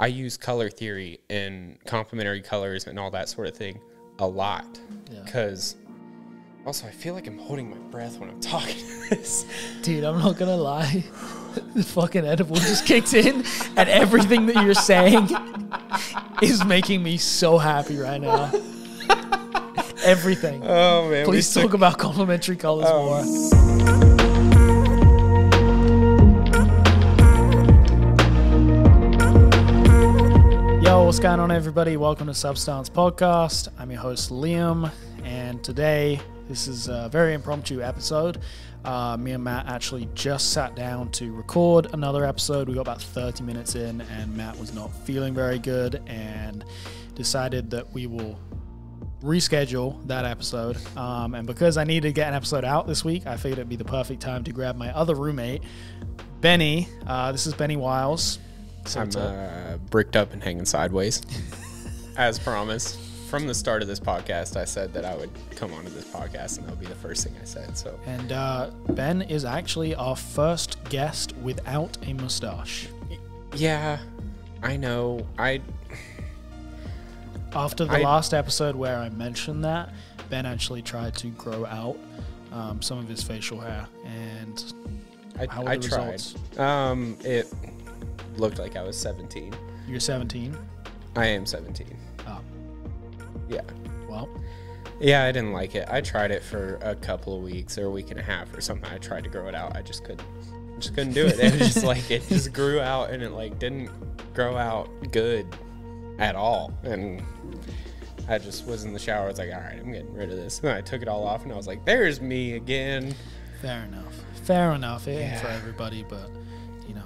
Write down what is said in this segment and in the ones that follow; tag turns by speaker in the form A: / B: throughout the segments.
A: I use color theory and complementary colors and all that sort of thing a lot. Because also I feel like I'm holding my breath when I'm talking to this.
B: Dude, I'm not going to lie. The fucking edible just kicked in, and everything that you're saying is making me so happy right now. Everything.
A: Oh, man.
B: Please talk about complementary colors more. Yo, what's going on, everybody? Welcome to Substance Podcast. I'm your host, Liam, and today, this is a very impromptu episode. Me and Matt actually just sat down to record another episode. We got about 30 minutes in, and Matt was not feeling very good and decided that we will reschedule that episode. And because I needed to get an episode out this week, I figured it'd be the perfect time to grab my other roommate, Benny. This is Benny Wiles.
A: I'm bricked up and hanging sideways, as promised. From the start of this podcast, I said that I would come onto this podcast, and that would be the first thing I said. So,
B: and Ben is actually our first guest without a mustache.
A: Yeah, I know.
B: After the last episode where I mentioned that, Ben actually tried to grow out some of his facial hair, and how were the results?
A: It looked like I was 17.
B: You're 17?
A: I am 17.
B: Oh.
A: Yeah.
B: Well.
A: Yeah, I didn't like it. I tried it for a couple of weeks or a week and a half or something. I tried to grow it out. I just couldn't do it. It was just like, it just grew out, and it like didn't grow out good at all. And I just was in the shower. I was like, all right, I'm getting rid of this. And I took it all off, and I was like, there's me again.
B: Fair enough. Fair enough. It ain't for everybody, but you know.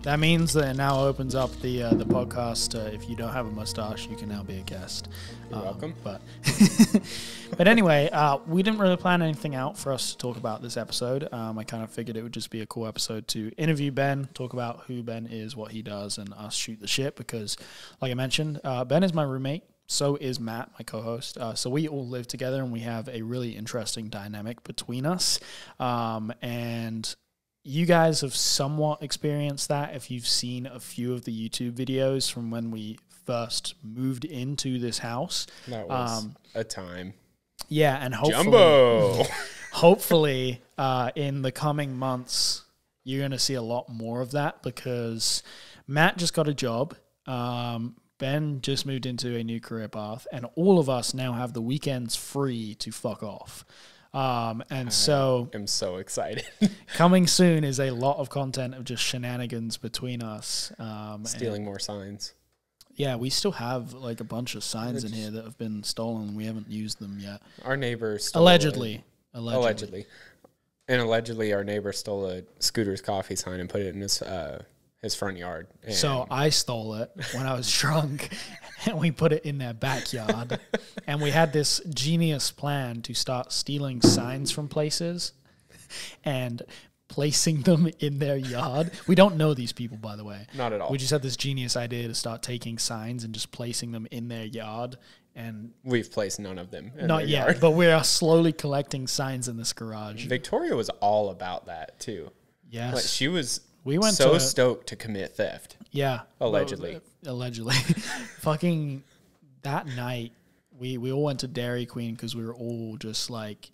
B: That means that it now opens up the podcast. If you don't have a mustache, you can now be a guest.
A: You're welcome.
B: But anyway, we didn't really plan anything out for us to talk about this episode. I kind of figured it would just be a cool episode to interview Ben, talk about who Ben is, what he does, and us shoot the shit. Because, like I mentioned, Ben is my roommate. So is Matt, my co-host. So we all live together, and we have a really interesting dynamic between us. And you guys have somewhat experienced that if you've seen a few of the YouTube videos from when we first moved into this house.
A: That was a time.
B: Yeah, and hopefully in the coming months, you're going to see a lot more of that because Matt just got a job. Ben just moved into a new career path, and all of us now have the weekends free to fuck off. So
A: I'm so excited.
B: Coming soon is a lot of content of just shenanigans between us.
A: Stealing more signs.
B: Yeah, we still have like a bunch of signs in here that have been stolen. We haven't used them yet.
A: Our neighbor stole
B: Allegedly.
A: And allegedly our neighbor stole a Scooter's Coffee sign and put it in his front yard. And
B: so I stole it when I was drunk, and we put it in their backyard. And we had this genius plan to start stealing signs from places and placing them in their yard. We don't know these people, by the way.
A: Not at all.
B: We just had this genius idea to start taking signs and just placing them in their yard. And
A: we've placed none of them in
B: not
A: their
B: yet,
A: yard.
B: But we are slowly collecting signs in this garage.
A: Victoria was all about that, too.
B: Yes.
A: Like, she was
B: went
A: stoked to commit theft.
B: Yeah.
A: Allegedly.
B: Allegedly. Fucking that night, we all went to Dairy Queen because we were all just like,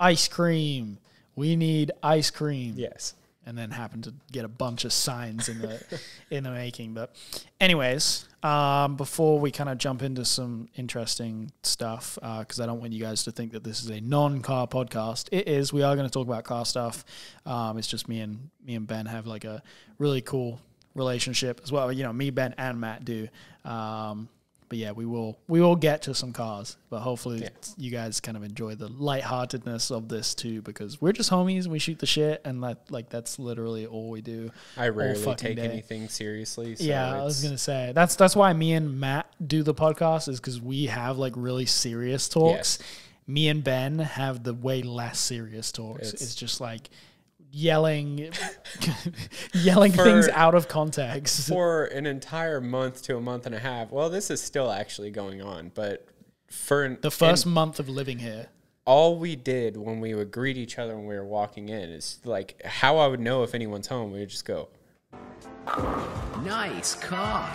B: ice cream. We need ice cream.
A: Yes.
B: And then happened to get a bunch of signs in the making. But anyways, before we kind of jump into some interesting stuff, because I don't want you guys to think that this is a non-car podcast. It is. We are going to talk about car stuff. It's just me and Ben have like a really cool relationship as well. You know, me, Ben, and Matt do. But yeah, we will get to some cars, but hopefully you guys kind of enjoy the lightheartedness of this too, because we're just homies and we shoot the shit, and that's literally all we do.
A: I rarely take anything seriously. So
B: yeah, I was gonna say that's why me and Matt do the podcast, is because we have like really serious talks. Yes. Me and Ben have the way less serious talks. It's just like yelling things out of context
A: for an entire month to a month and a half. Well, this is still actually going on, but for
B: the first month of living here,
A: all we did when we would greet each other when we were walking in is like how I would know if anyone's home. We would just go,
C: Nice car.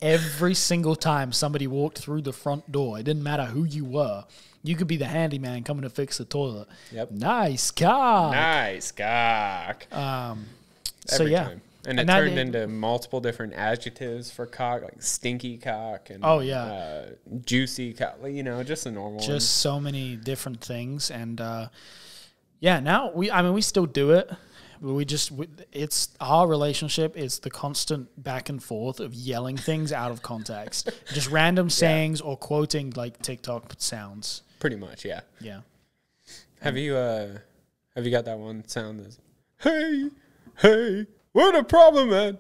B: Every single time somebody walked through the front door, it didn't matter who you were. You could be the handyman coming to fix the toilet.
A: Yep.
B: Nice cock.
A: Nice cock.
B: So yeah.
A: Time. And it turned into multiple different adjectives for cock, like stinky cock and juicy cock, you know, just a normal one.
B: Just so many different things. And now we still do it. It's our relationship. It's the constant back and forth of yelling things out of context, just random sayings or quoting like TikTok sounds.
A: Pretty much, yeah.
B: Yeah.
A: Have you got that one sound that's, hey, what a problem, man.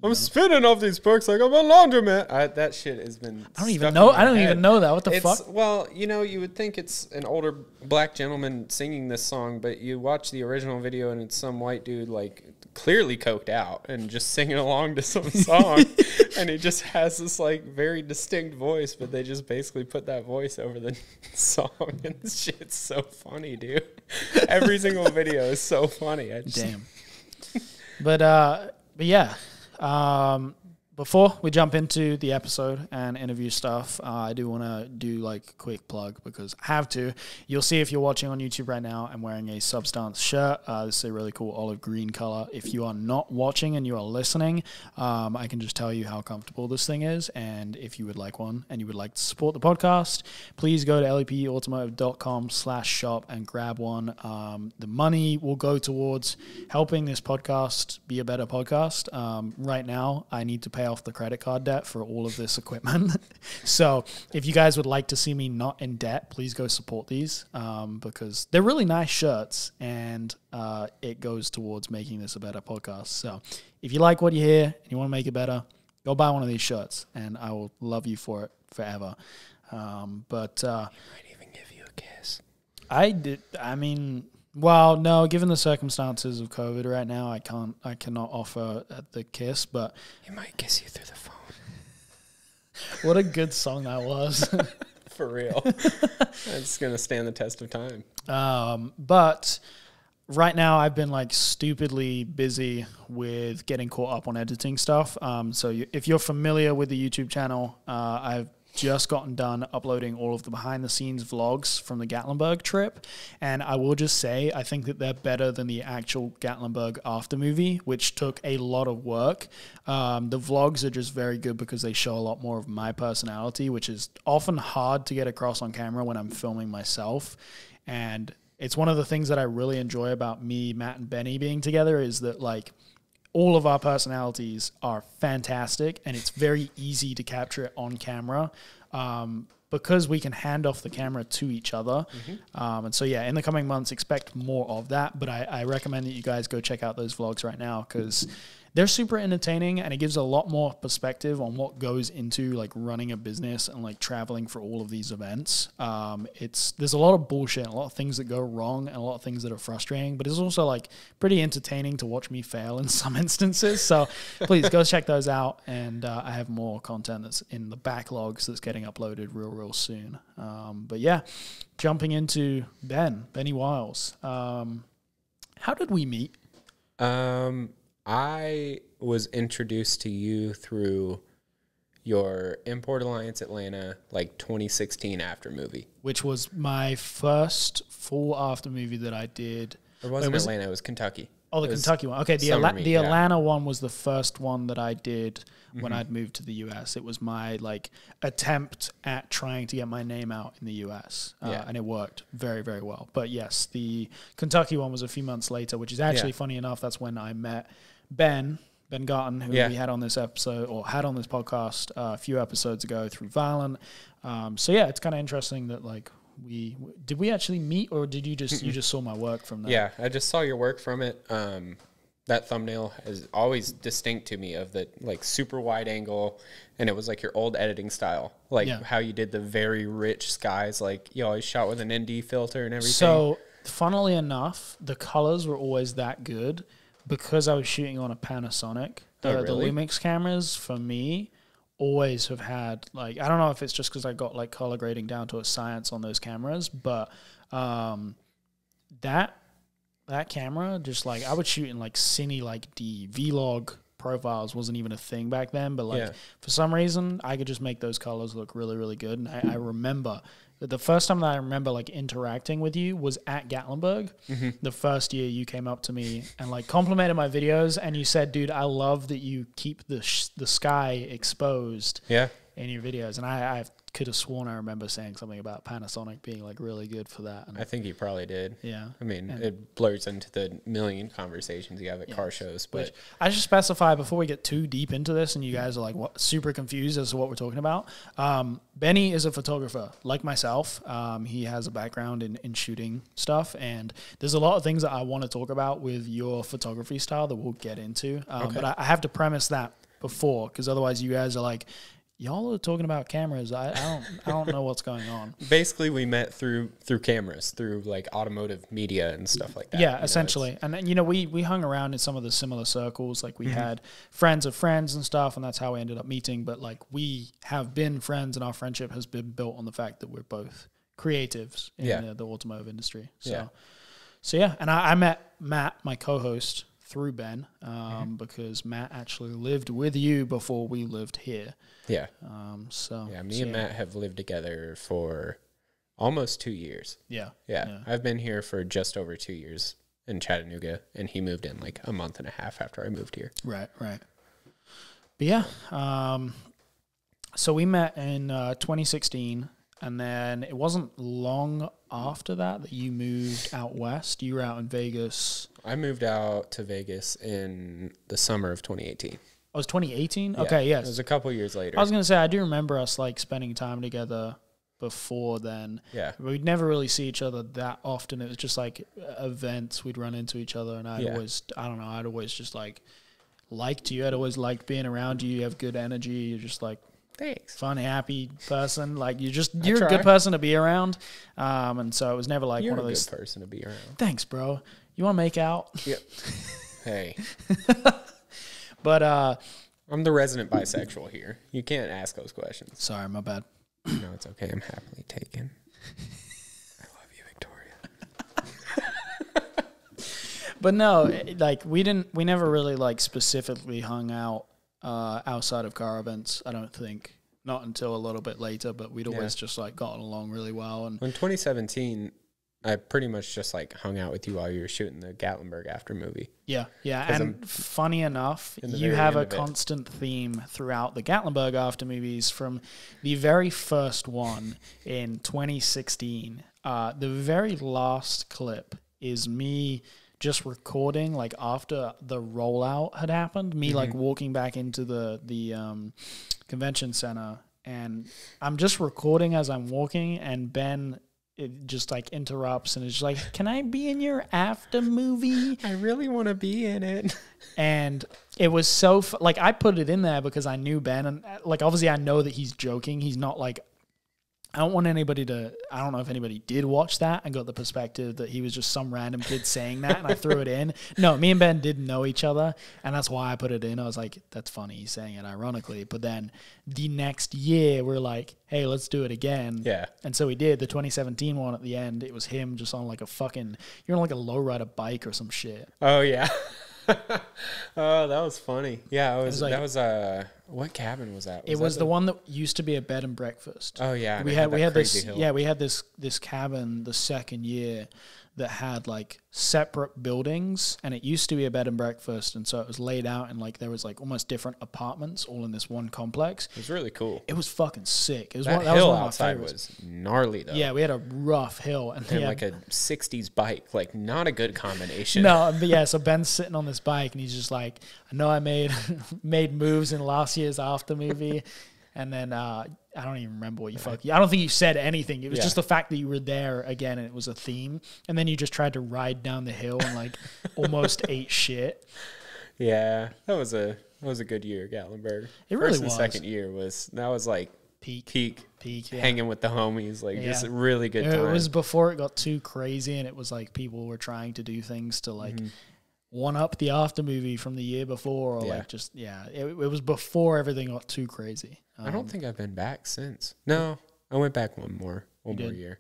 A: I'm spinning off these perks like I'm a laundromat. That shit has been.
B: I don't even know that. What the fuck?
A: Well, you know, you would think it's an older black gentleman singing this song, but you watch the original video and it's some white dude like clearly coked out and just singing along to some song, and he just has this like very distinct voice, but they just basically put that voice over the song, and this shit's so funny, dude. Every single video is so funny.
B: Damn. But yeah. Before we jump into the episode and interview stuff, I do want to do like a quick plug because I have to. You'll see if you're watching on YouTube right now, I'm wearing a Substance shirt. This is a really cool olive green color. If you are not watching and you are listening, I can just tell you how comfortable this thing is. And if you would like one and you would like to support the podcast, please go to lepautomotive.com/shop and grab one. The money will go towards helping this podcast be a better podcast. Right now, I need to pay off the credit card debt for all of this equipment. So if you guys would like to see me not in debt, please go support these because they're really nice shirts and it goes towards making this a better podcast. So if you like what you hear and you want to make it better, go buy one of these shirts and I will love you for it forever. But he
A: might even give you a kiss.
B: Well, no, given the circumstances of COVID right now, I cannot offer the kiss, but
A: he might kiss you through the phone.
B: What a good song that was.
A: For real. It's going to stand the test of time.
B: But right now I've been like stupidly busy with getting caught up on editing stuff. So if you're familiar with the YouTube channel, I've just gotten done uploading all of the behind the scenes vlogs from the Gatlinburg trip. And I will just say, I think that they're better than the actual Gatlinburg after movie, which took a lot of work. The vlogs are just very good because they show a lot more of my personality, which is often hard to get across on camera when I'm filming myself. And it's one of the things that I really enjoy about me, Matt, and Benny being together is that like all of our personalities are fantastic and it's very easy to capture it on camera because we can hand off the camera to each other. Mm-hmm. And so, yeah, in the coming months, expect more of that. But I recommend that you guys go check out those vlogs right now because they're super entertaining and it gives a lot more perspective on what goes into like running a business and like traveling for all of these events. There's a lot of bullshit, a lot of things that go wrong and a lot of things that are frustrating, but it's also like pretty entertaining to watch me fail in some instances. So please go check those out. And I have more content that's in the backlogs that's getting uploaded real soon. But yeah, jumping into Benny Wiles. How did we meet?
A: I was introduced to you through your Import Alliance Atlanta, like 2016 after movie.
B: Which was my first full after movie that I did.
A: It wasn't Atlanta, it was Kentucky.
B: Oh, the Kentucky one. Okay, the Atlanta one was the first one that I did when I'd moved to the US. It was my like attempt at trying to get my name out in the US. And it worked very, very well. But yes, the Kentucky one was a few months later, which is actually funny enough. That's when I met Ben Garten, who we had on this episode or had on this podcast a few episodes ago through Violent. So yeah, it's kind of interesting that like did we actually meet or did you just saw my work from that?
A: Yeah, I just saw your work from it. That thumbnail is always distinct to me of the like super wide angle, and it was like your old editing style, like how you did the very rich skies, like you always shot with an ND filter and everything.
B: So funnily enough, the colors were always that good. Because I was shooting on a Panasonic, the Lumix cameras for me always have had like, I don't know if it's just because I got like color grading down to a science on those cameras, but that that camera, just like I would shoot in like cine, like the vlog profiles wasn't even a thing back then, but like for some reason I could just make those colors look really, really good. And I remember the first time that I remember like interacting with you was at Gatlinburg. The first year you came up to me and like complimented my videos, and you said, dude, I love that you keep the sky exposed in your videos. And I could have sworn I remember saying something about Panasonic being like really good for that. And
A: I think he probably did.
B: Yeah.
A: I mean, it blurs into the million conversations you have at car shows. But
B: which I should specify before we get too deep into this and you guys are like super confused as to what we're talking about. Benny is a photographer like myself. He has a background in shooting stuff, and there's a lot of things that I want to talk about with your photography style that we'll get into. But I have to premise that before, because otherwise you guys are like, y'all are talking about cameras. I don't know what's going on.
A: Basically, we met through cameras, through like automotive media and stuff like that.
B: Yeah, essentially. And then, we hung around in some of the similar circles. Like we had friends of friends and stuff, and that's how we ended up meeting. But like we have been friends, and our friendship has been built on the fact that we're both creatives in the automotive industry. So yeah. And I met Matt, my co-host, through Ben, because Matt actually lived with you before we lived here.
A: Yeah.
B: Me
A: and Matt have lived together for almost 2 years. Yeah. I've been here for just over 2 years in Chattanooga, and he moved in like a month and a half after I moved here.
B: Right. But yeah, so we met in 2016, and then it wasn't long after that you moved out west. You were out in Vegas.
A: I moved out to Vegas in the summer of 2018.
B: Oh, it was 2018? Yeah, okay, yes.
A: It was a couple years later.
B: I was going to say, I do remember us like spending time together before then. Yeah. We'd never really see each other that often. It was just like events. We'd run into each other, and I'd always just like liked you. I'd always liked being around you. You have good energy. You're just like,
A: thanks,
B: fun, happy person. Like you're a good person to be around. And so it was never like
A: you're
B: one of those.
A: You're a good person to be around.
B: Thanks, bro. You want to make out?
A: Yep. Hey.
B: But
A: I'm the resident bisexual here. You can't ask those questions.
B: Sorry, my bad.
A: No, it's okay. I'm happily taken. I love you, Victoria.
B: But no, like we never really like specifically hung out outside of car events. I don't think, not until a little bit later. But we'd always just like gotten along really well. And
A: in 2017, I pretty much just like hung out with you while you were shooting the Gatlinburg after movie.
B: Yeah. And funny enough, you have a constant theme throughout the Gatlinburg after movies from the very first one in 2016. The very last clip is me just recording like after the rollout had happened, me like walking back into the convention center, and I'm just recording as I'm walking, and Ben just like interrupts and is just like, can I be in your after movie?
A: I really want to be in it.
B: And it was so like I put it in there because I knew Ben, and like obviously I know that he's joking. He's not like, I don't want anybody to, I don't know if anybody did watch that and got the perspective that he was just some random kid saying that and I threw it in. No, me and Ben didn't know each other, and that's why I put it in. I was like, that's funny, he's saying it ironically. But then the next year we're like, hey, let's do it again. Yeah. And so we did the 2017 one at the end. It was him just on like a fucking, you're on like a lowrider bike or some shit.
A: Oh, yeah. Oh, that was funny. Yeah, that was what cabin was that?
B: It was the one that used to be a bed and breakfast.
A: Oh yeah,
B: we had this hill. Yeah, we had this cabin the second year that had like separate buildings, and it used to be a bed and breakfast, and so it was laid out and like there was like almost different apartments all in this one complex.
A: It was really cool.
B: It was fucking sick. It was
A: that hill outside was gnarly though.
B: Yeah, we had a rough hill
A: and like a 60s bike, like not a good combination.
B: No, but yeah, so Ben's sitting on this bike and he's just like, I know I made moves in last year's after movie. And then I don't even remember what you I don't think you said anything. It was just the fact that you were there again and it was a theme. And then you just tried to ride down the hill and like almost ate shit.
A: Yeah, that was a good year, Gatlinburg.
B: It really was.
A: First and second year was like peak. Yeah. Hanging with the homies, like just a really good time.
B: It was before it got too crazy, and it was like people were trying to do things to like one up the after movie from the year before, or like just it was before everything got too crazy.
A: I don't think I've been back since. No, I went back one more year.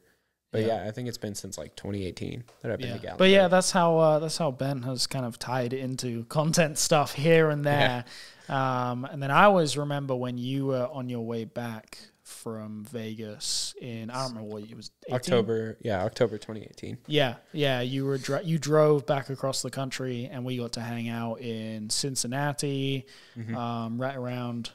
A: But yeah, I think it's been since like 2018 that I've been to Gallenberg.
B: But yeah, that's how Ben has kind of tied into content stuff here and there. And then I always remember when you were on your way back from Vegas in, I don't remember what it was, 18?
A: October 2018.
B: Yeah, you drove back across the country, and we got to hang out in Cincinnati, right around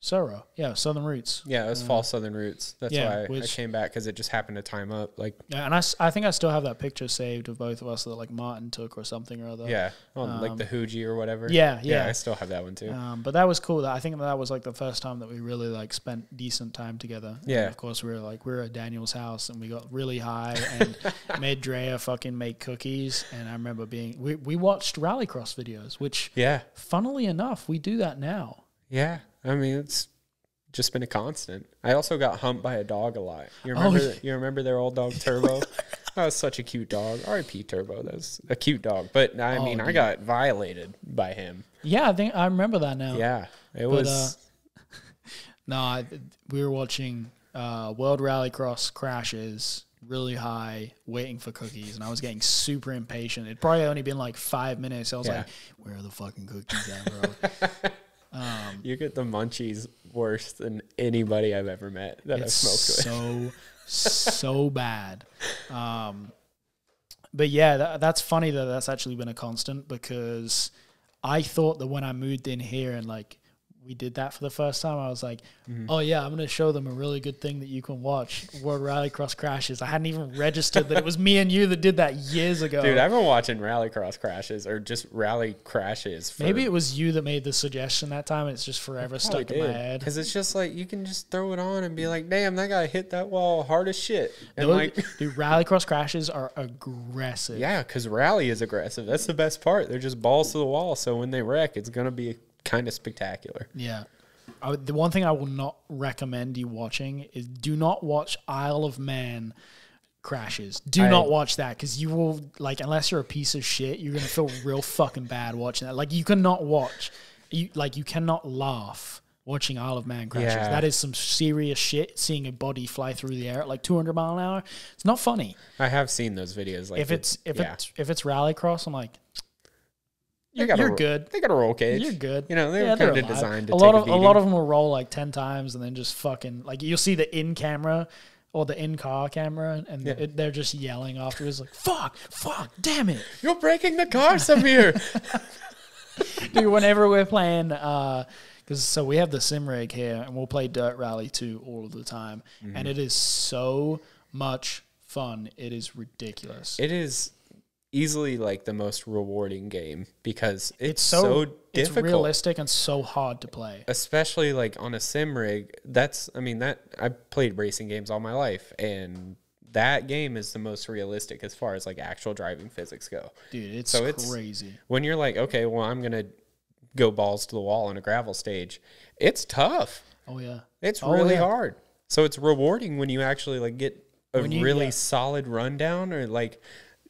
B: Soro. Yeah, Southern Roots.
A: Yeah, it was fall Southern Roots. That's why I came back, because it just happened to time up. Like,
B: yeah, and I think I still have that picture saved of both of us that like Martin took or something or other.
A: Yeah, on like the Huji or whatever.
B: Yeah.
A: I still have that one too.
B: But that was cool. I think that was like the first time that we really like spent decent time together.
A: Yeah.
B: And of course, we were at Daniel's house, and we got really high and made Drea fucking make cookies. And I remember we watched rallycross videos, which funnily enough, we do that now.
A: Yeah. I mean, it's just been a constant. I also got humped by a dog a lot. You remember? You remember their old dog Turbo? That was such a cute dog. R.I.P. Turbo. That was a cute dog. But I mean, I got violated by him.
B: Yeah, I think I remember that now.
A: Yeah, it was.
B: We were watching World Rallycross crashes really high, waiting for cookies, and I was getting super impatient. It'd probably only been like 5 minutes. I was like, "Where are the fucking cookies at, bro?"
A: You get the munchies worse than anybody I've ever met that I've smoked with.
B: So bad. But yeah, that's funny that that's actually been a constant, because I thought that when I moved in here and like we did that for the first time, I was like, oh yeah, I'm going to show them a really good thing that you can watch, World Rallycross Crashes. I hadn't even registered that it was me and you that did that years ago.
A: Dude, I've been watching Rallycross Crashes, or just rally crashes.
B: Maybe it was you that made the suggestion that time, and it's just forever stuck in my head.
A: Because it's just like, you can just throw it on and be like, damn, that guy hit that wall hard as shit. And
B: dude, Rallycross Crashes are aggressive.
A: Yeah, because rally is aggressive. That's the best part. They're just balls to the wall, so when they wreck, it's going to be kind of spectacular.
B: Yeah. The one thing I will not recommend you watching is do not watch Isle of Man crashes. Do not watch that, because you will, like, unless you're a piece of shit, you're going to feel real fucking bad watching that. Like, you cannot watch. You cannot laugh watching Isle of Man crashes.
A: Yeah.
B: That is some serious shit, seeing a body fly through the air at like 200 mile an hour. It's not funny.
A: I have seen those videos. Like,
B: if it's rallycross, I'm like, You're good.
A: They got a roll cage.
B: You're good.
A: You know, they're kind of designed to
B: a
A: take
B: lot
A: a
B: of
A: beating.
B: A lot of them will roll like 10 times and then just fucking, like, you'll see the in camera or the in car camera, and they're just yelling afterwards like, fuck, damn it.
A: You're breaking the car, Samir.
B: Dude, whenever we're playing, so we have the sim rig here, and we'll play Dirt Rally 2 all of the time, and it is so much fun. It is ridiculous.
A: It is easily like the most rewarding game, because it's so difficult.
B: It's realistic and so hard to play.
A: Especially like on a sim rig. I played racing games all my life, and that game is the most realistic as far as like actual driving physics go.
B: Dude, it's crazy.
A: When you're like, okay, well, I'm going to go balls to the wall on a gravel stage, it's tough.
B: Oh yeah.
A: It's really hard. So it's rewarding when you actually like get a really solid rundown, or like,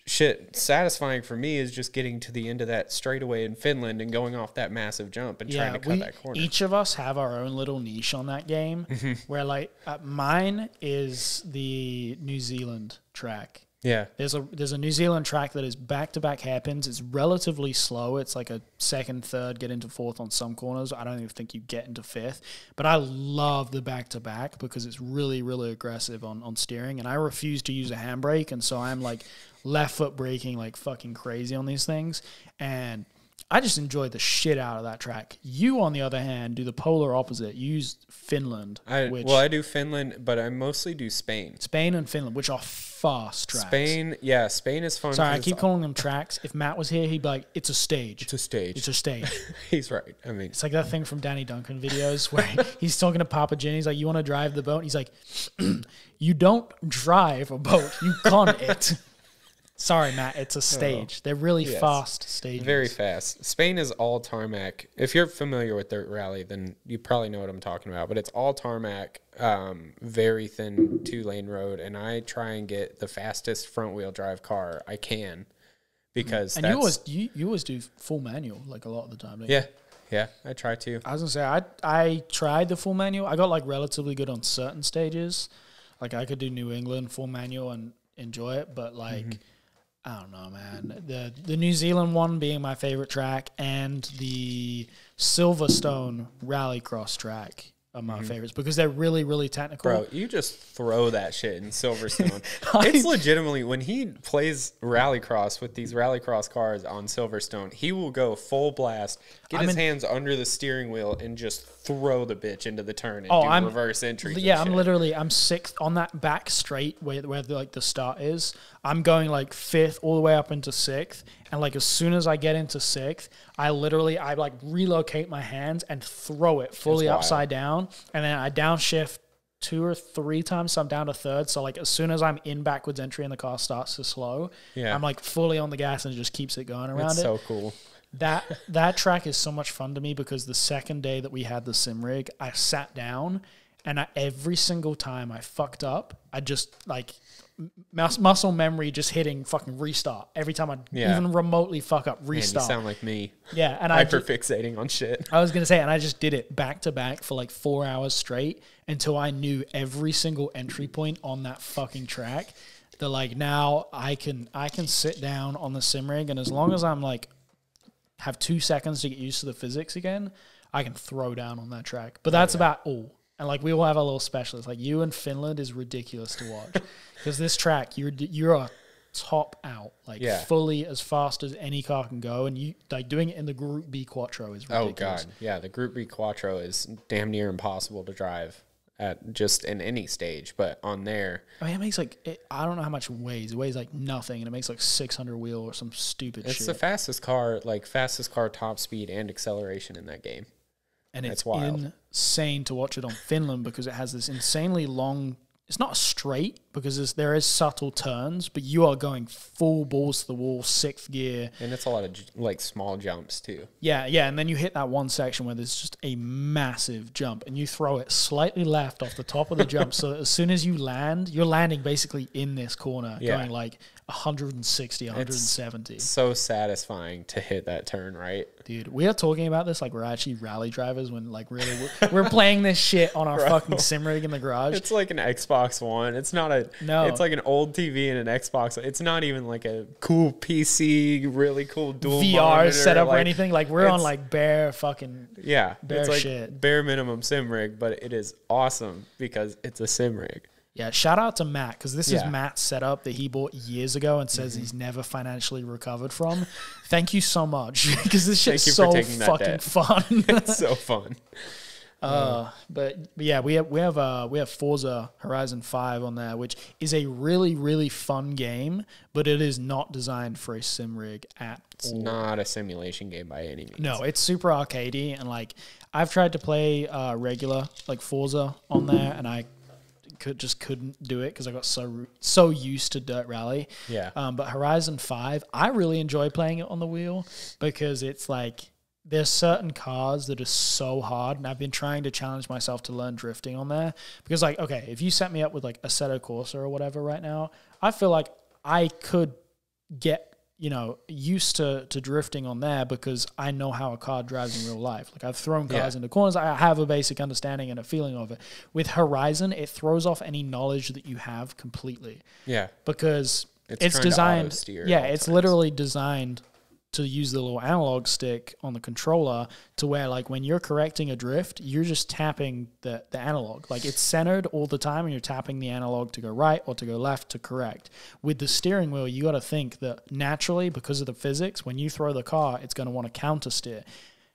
A: shit, satisfying for me is just getting to the end of that straightaway in Finland and going off that massive jump and trying to cut that corner.
B: Each of us have our own little niche on that game, where like mine is the New Zealand track.
A: Yeah.
B: There's a New Zealand track that is back-to-back hairpins. It's relatively slow. It's like a second, third, get into fourth on some corners. I don't even think you get into fifth. But I love the back-to-back because it's really, really aggressive on steering. And I refuse to use a handbrake. And so I'm like left foot braking like fucking crazy on these things. And I just enjoy the shit out of that track. You, on the other hand, do the polar opposite. You use Finland. I
A: do Finland, but I mostly do Spain.
B: Spain and Finland, which are fast tracks.
A: Spain is fun.
B: Sorry, I keep calling them tracks. If Matt was here, he'd be like, it's a stage.
A: It's a stage.
B: It's a stage.
A: He's right. I mean,
B: it's like that thing from Danny Duncan videos where he's talking to Papa Jin. He's like, you want to drive the boat? And he's like, you don't drive a boat. You con it. Sorry, Matt, it's a stage. They're really fast stages.
A: Very fast. Spain is all tarmac. If you're familiar with dirt rally, then you probably know what I'm talking about. But it's all tarmac, very thin 2-lane road, and I try and get the fastest front-wheel drive car I can, because
B: and you always do full manual like a lot of the time, don't you?
A: Yeah, I try to.
B: I was gonna say I tried the full manual. I got like relatively good on certain stages. Like I could do New England full manual and enjoy it, but like I don't know, man. The New Zealand one being my favorite track, and the Silverstone Rallycross track are my favorites because they're really, really technical.
A: Bro, you just throw that shit in Silverstone. It's legitimately, when he plays Rallycross with these Rallycross cars on Silverstone, he will go full blast, get his hands under the steering wheel, and just throw the bitch into the turn and do reverse entries.
B: Yeah, I'm sixth on that back straight where the start is. I'm going like fifth all the way up into sixth, and like as soon as I get into sixth, I like relocate my hands and throw it fully upside down, and then I downshift 2 or 3 times, so I'm down to third. So like as soon as I'm in backwards entry and the car starts to slow, I'm like fully on the gas and it just keeps it going around. It's
A: so cool.
B: That track is so much fun to me because the second day that we had the sim rig, I sat down and every single time I fucked up, I just like muscle memory just hitting fucking restart. Every time I even remotely fuck up, restart.
A: Man, you sound like me.
B: Yeah. And
A: hyperfixating on shit.
B: I was going to say, and I just did it back to back for like 4 hours straight until I knew every single entry point on that fucking track. That like now I can sit down on the sim rig, and as long as I'm like have 2 seconds to get used to the physics again, I can throw down on that track. But that's about all. And like we all have a little specialist. Like you in Finland is ridiculous to watch because this track you're a top out, like fully as fast as any car can go, and you like doing it in the Group B Quattro is ridiculous.
A: Oh god, yeah, the Group B Quattro is damn near impossible to drive at just in any stage, but on there,
B: I mean, it makes like I don't know how much it weighs. It weighs like nothing, and it makes like 600 wheel or some stupid shit.
A: It's the fastest car top speed and acceleration in that game.
B: And it's wild. Insane to watch it on Finland because it has this insanely long. It's not straight because there is subtle turns, but you are going full balls to the wall, 6th gear,
A: and it's a lot of like small jumps too.
B: Yeah, and then you hit that one section where there's just a massive jump, and you throw it slightly left off the top of the jump, so that as soon as you land, you're landing basically in this corner, going like 160, 170.
A: It's so satisfying to hit that turn right.
B: Dude, we are talking about this like we're actually rally drivers when like really we're playing this shit on our fucking sim rig in the garage.
A: It's like an Xbox One. It's not a It's like an old TV and an Xbox. It's not even like a cool PC, really cool dual
B: VR
A: monitor,
B: setup or anything. Like we're on like bare fucking bare
A: it's like
B: shit.
A: Bare minimum sim rig, but it is awesome because it's a sim rig.
B: Yeah, shout out to Matt because this is Matt's setup that he bought years ago and says he's never financially recovered from. Thank you so much because this shit's so fucking fun.
A: It's so fun.
B: But yeah, we have Forza Horizon 5 on there, which is a really, really fun game, but it is not designed for a sim rig at all.
A: It's not a simulation game by any means.
B: No, it's super arcadey, and like I've tried to play regular like Forza on there, and I couldn't do it because I got so used to Dirt Rally.
A: Yeah.
B: But Horizon 5, I really enjoy playing it on the wheel because it's like there's certain cars that are so hard, and I've been trying to challenge myself to learn drifting on there because like, okay, if you set me up with like Assetto Corsa or whatever right now, I feel like I could get used to drifting on there because I know how a car drives in real life. Like I've thrown cars into corners. I have a basic understanding and a feeling of it. With Horizon, it throws off any knowledge that you have completely.
A: Yeah.
B: Because it's designed. It's literally designed to use the little analog stick on the controller to where like when you're correcting a drift, you're just tapping the analog. Like it's centered all the time and you're tapping the analog to go right or to go left to correct. With the steering wheel, you got to think that naturally because of the physics, when you throw the car, it's going to want to counter steer.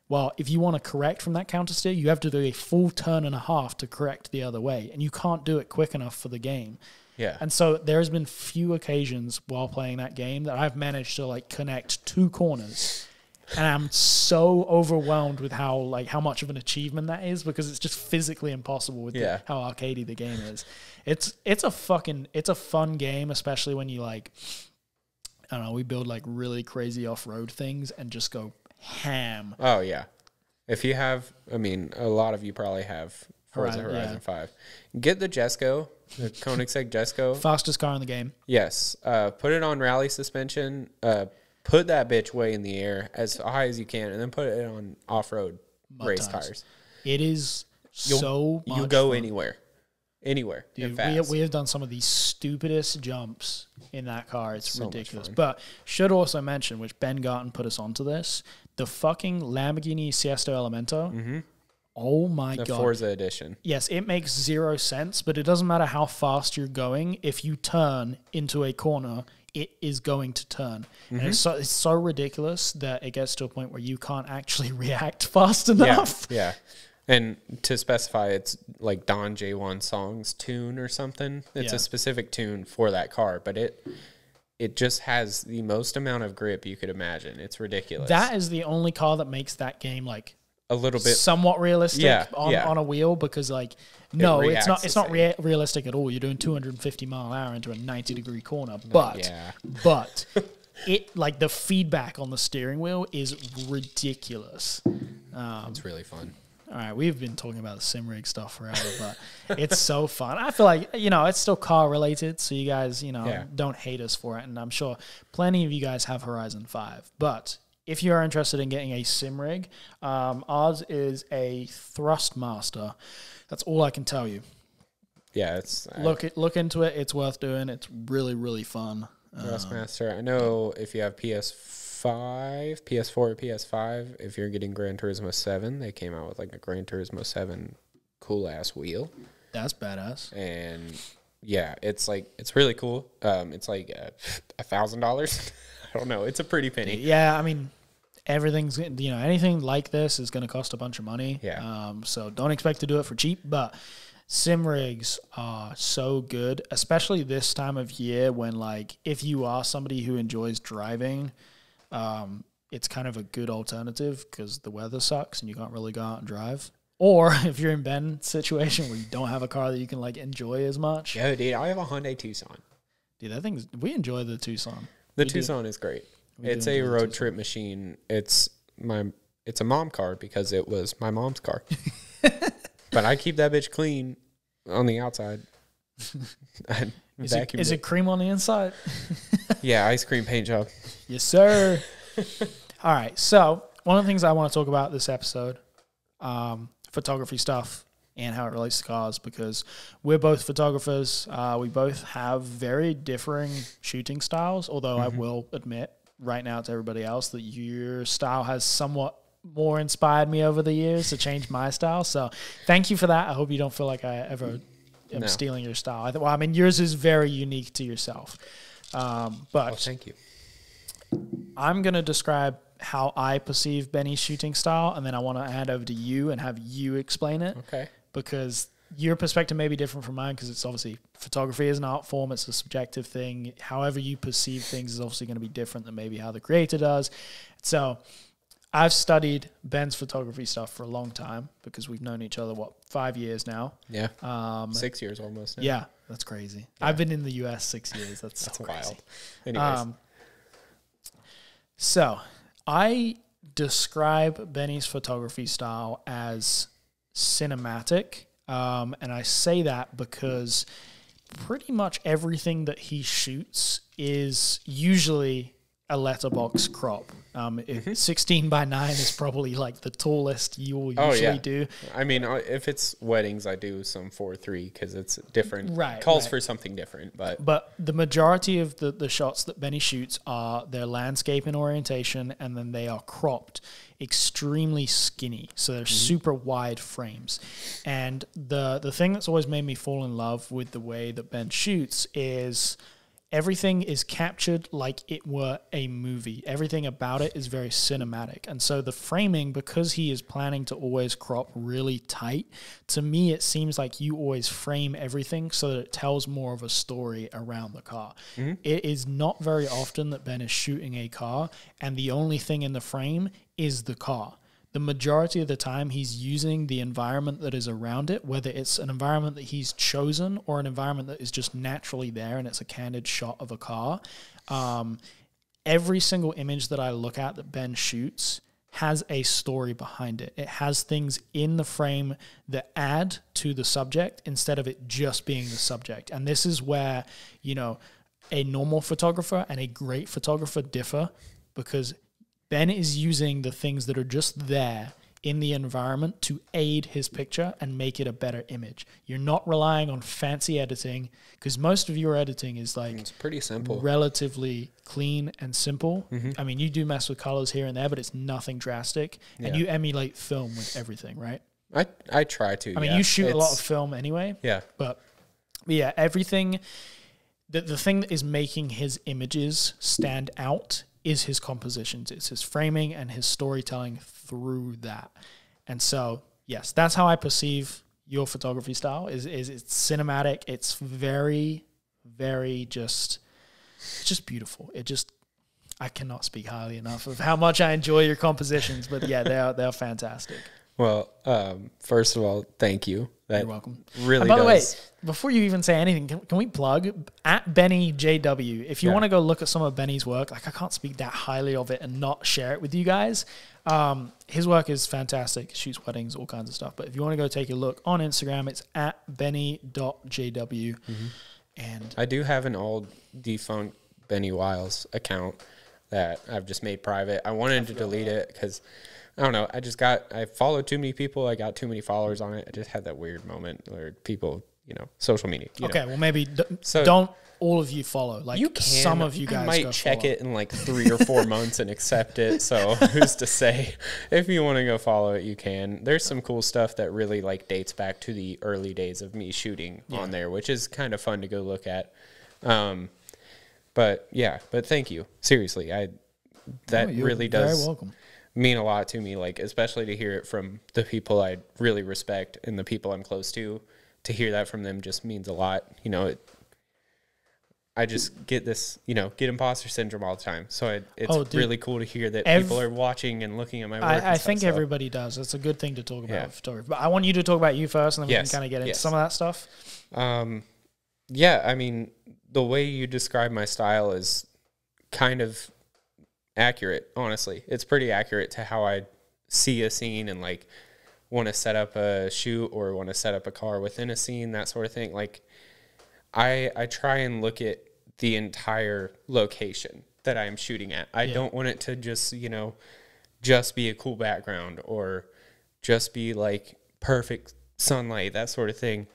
B: Well, if you want to correct from that counter steer, you have to do a full turn and a half to correct the other way. And you can't do it quick enough for the game.
A: Yeah.
B: And so there's been few occasions while playing that game that I've managed to like connect 2 corners. And I'm so overwhelmed with how much of an achievement that is because it's just physically impossible with how arcadey the game is. It's a fun game, especially when you like, I don't know, we build like really crazy off-road things and just go ham.
A: Oh yeah. If you have, I mean, a lot of you probably have Forza Horizon 5. Get the Jesko, the Koenigsegg Jesko.
B: Fastest car in the game.
A: Yes. Put it on rally suspension. Put that bitch way in the air as high as you can, and then put it on off-road race tires.
B: It is so much
A: you go
B: fun.
A: Anywhere. anywhere.
B: Dude,
A: and fast.
B: we have done some of the stupidest jumps in that car. It's
A: So much
B: ridiculous.
A: fun.
B: But should also mention, which Ben Garten put us onto this, the fucking Lamborghini Siesta Elemento. Oh my
A: The
B: God.
A: Forza edition.
B: Yes, it makes zero sense, but it doesn't matter how fast you're going. If you turn into a corner, it is going to turn. And it's so ridiculous that it gets to a point where you can't actually react fast enough.
A: Yeah. And to specify, it's like Don J1 Song's tune or something. It's a specific tune for that car, but it just has the most amount of grip you could imagine. It's ridiculous.
B: That is the only car that makes that game like
A: a little bit
B: somewhat realistic on a wheel, because like no, it's not realistic at all. You're doing 250 mile an hour into a 90-degree corner, but it like the feedback on the steering wheel is ridiculous.
A: It's really fun.
B: All right, we've been talking about the sim rig stuff forever, but it's so fun. I feel like, it's still car related, so you guys, don't hate us for it. And I'm sure plenty of you guys have Horizon 5. But if you are interested in getting a sim rig, ours is a Thrustmaster. That's all I can tell you.
A: Yeah, it's
B: look into it. It's worth doing. It's really, really fun.
A: Thrustmaster. I know if you have PS4 or PS5, if you're getting Gran Turismo 7, they came out with like a Gran Turismo 7 cool ass wheel.
B: That's badass.
A: And yeah, it's really cool. It's like $1,000. I don't know. It's a pretty penny.
B: Yeah, I mean, everything's, anything like this is going to cost a bunch of money.
A: Yeah.
B: So don't expect to do it for cheap, but sim rigs are so good, especially this time of year when, like, if you are somebody who enjoys driving, it's kind of a good alternative because the weather sucks and you can't really go out and drive. Or if you're in Ben's situation where you don't have a car that you can like enjoy as much.
A: Yeah, dude, I have a Hyundai Tucson.
B: Dude, we enjoy the Tucson.
A: The Tucson is great. It's a road trip machine. It's a mom car because it was my mom's car. But I keep that bitch clean on the outside.
B: Is it cream on the inside?
A: Yeah, ice cream paint job.
B: Yes, sir. All right. So one of the things I want to talk about this episode, photography stuff and how it relates to cars, because we're both photographers. We both have very differing shooting styles, although I will admit right now to everybody else that your style has somewhat more inspired me over the years to change my style. So thank you for that. I hope you don't feel like I ever am stealing your style. I mean, yours is very unique to yourself. But
A: thank you.
B: I'm going to describe how I perceive Benny's shooting style, and then I want to hand over to you and have you explain it.
A: Okay.
B: Because your perspective may be different from mine, because it's obviously photography is an art form. It's a subjective thing. However you perceive things is obviously going to be different than maybe how the creator does. So I've studied Ben's photography stuff for a long time because we've known each other, 5 years now?
A: Yeah. 6 years almost now.
B: Yeah, that's crazy. Yeah. I've been in the US 6 years. That's so crazy.
A: Wild. Anyways.
B: So I describe Benny's photography style as cinematic. And I say that because pretty much everything that he shoots is usually a letterbox crop. 16 by 9 is probably like the tallest you will usually do.
A: I mean, if it's weddings, I do some 4:3 because it's different.
B: Right.
A: Calls for something different.
B: But the majority of the shots that Benny shoots are their landscape in orientation, and then they are cropped extremely skinny. So they're super wide frames. And the thing that's always made me fall in love with the way that Ben shoots is everything is captured like it were a movie. Everything about it is very cinematic. And so the framing, because he is planning to always crop really tight, to me it seems like you always frame everything so that it tells more of a story around the car. It is not very often that Ben is shooting a car and the only thing in the frame is the car. The majority of the time he's using the environment that is around it, whether it's an environment that he's chosen or an environment that is just naturally there and it's a candid shot of a car. Every single image that I look at that Ben shoots has a story behind it. It has things in the frame that add to the subject instead of it just being the subject. And this is where, a normal photographer and a great photographer differ, because Ben is using the things that are just there in the environment to aid his picture and make it a better image. You're not relying on fancy editing, because most of your editing is like
A: it's pretty simple,
B: relatively clean and simple. I mean, you do mess with colors here and there, but it's nothing drastic. And you emulate film with everything, right?
A: I try to.
B: I mean, you shoot a lot of film anyway.
A: Yeah.
B: But yeah, everything. The thing that is making his images stand out is his compositions. It's his framing and his storytelling through that. And so, yes, that's how I perceive your photography style. Is it's cinematic. It's very, very it's just beautiful. I cannot speak highly enough of how much I enjoy your compositions. But yeah, they're fantastic.
A: Well, first of all, thank you.
B: You're welcome.
A: Really
B: and by the way, before you even say anything, can we plug at Benny JW? If you want to go look at some of Benny's work, like I can't speak that highly of it and not share it with you guys. His work is fantastic. He shoots weddings, all kinds of stuff. But if you want to go take a look on Instagram, it's at benny.jw. And
A: I do have an old defunct Benny Wiles account that I've just made private. I wanted to delete it because I don't know. I followed too many people. I got too many followers on it. I just had that weird moment where people, social media.
B: Well, maybe don't all of you follow. Like
A: you can.
B: Some of you guys
A: I might check it in like 3 or 4 months and accept it. So who's to say? If you want to go follow it, you can. There's some cool stuff that really like dates back to the early days of me shooting on there, which is kind of fun to go look at. But thank you. Seriously, that really does.
B: Very welcome.
A: Mean a lot to me, like especially to hear it from the people I really respect and the people I'm close to hear that from them just means a lot. I just get this, get imposter syndrome all the time. So it's really cool to hear that people are watching and looking at my work.
B: I think everybody does. It's a good thing to talk about photography. But I want you to talk about you first, and then we can kind of get into some of that stuff.
A: I mean, the way you describe my style is kind of accurate, honestly. It's pretty accurate to how I see a scene and like want to set up a shoot or want to set up a car within a scene, that sort of thing. Like I try and look at the entire location that I am shooting at. I don't want it to just, just be a cool background or just be like perfect sunlight, that sort of thing.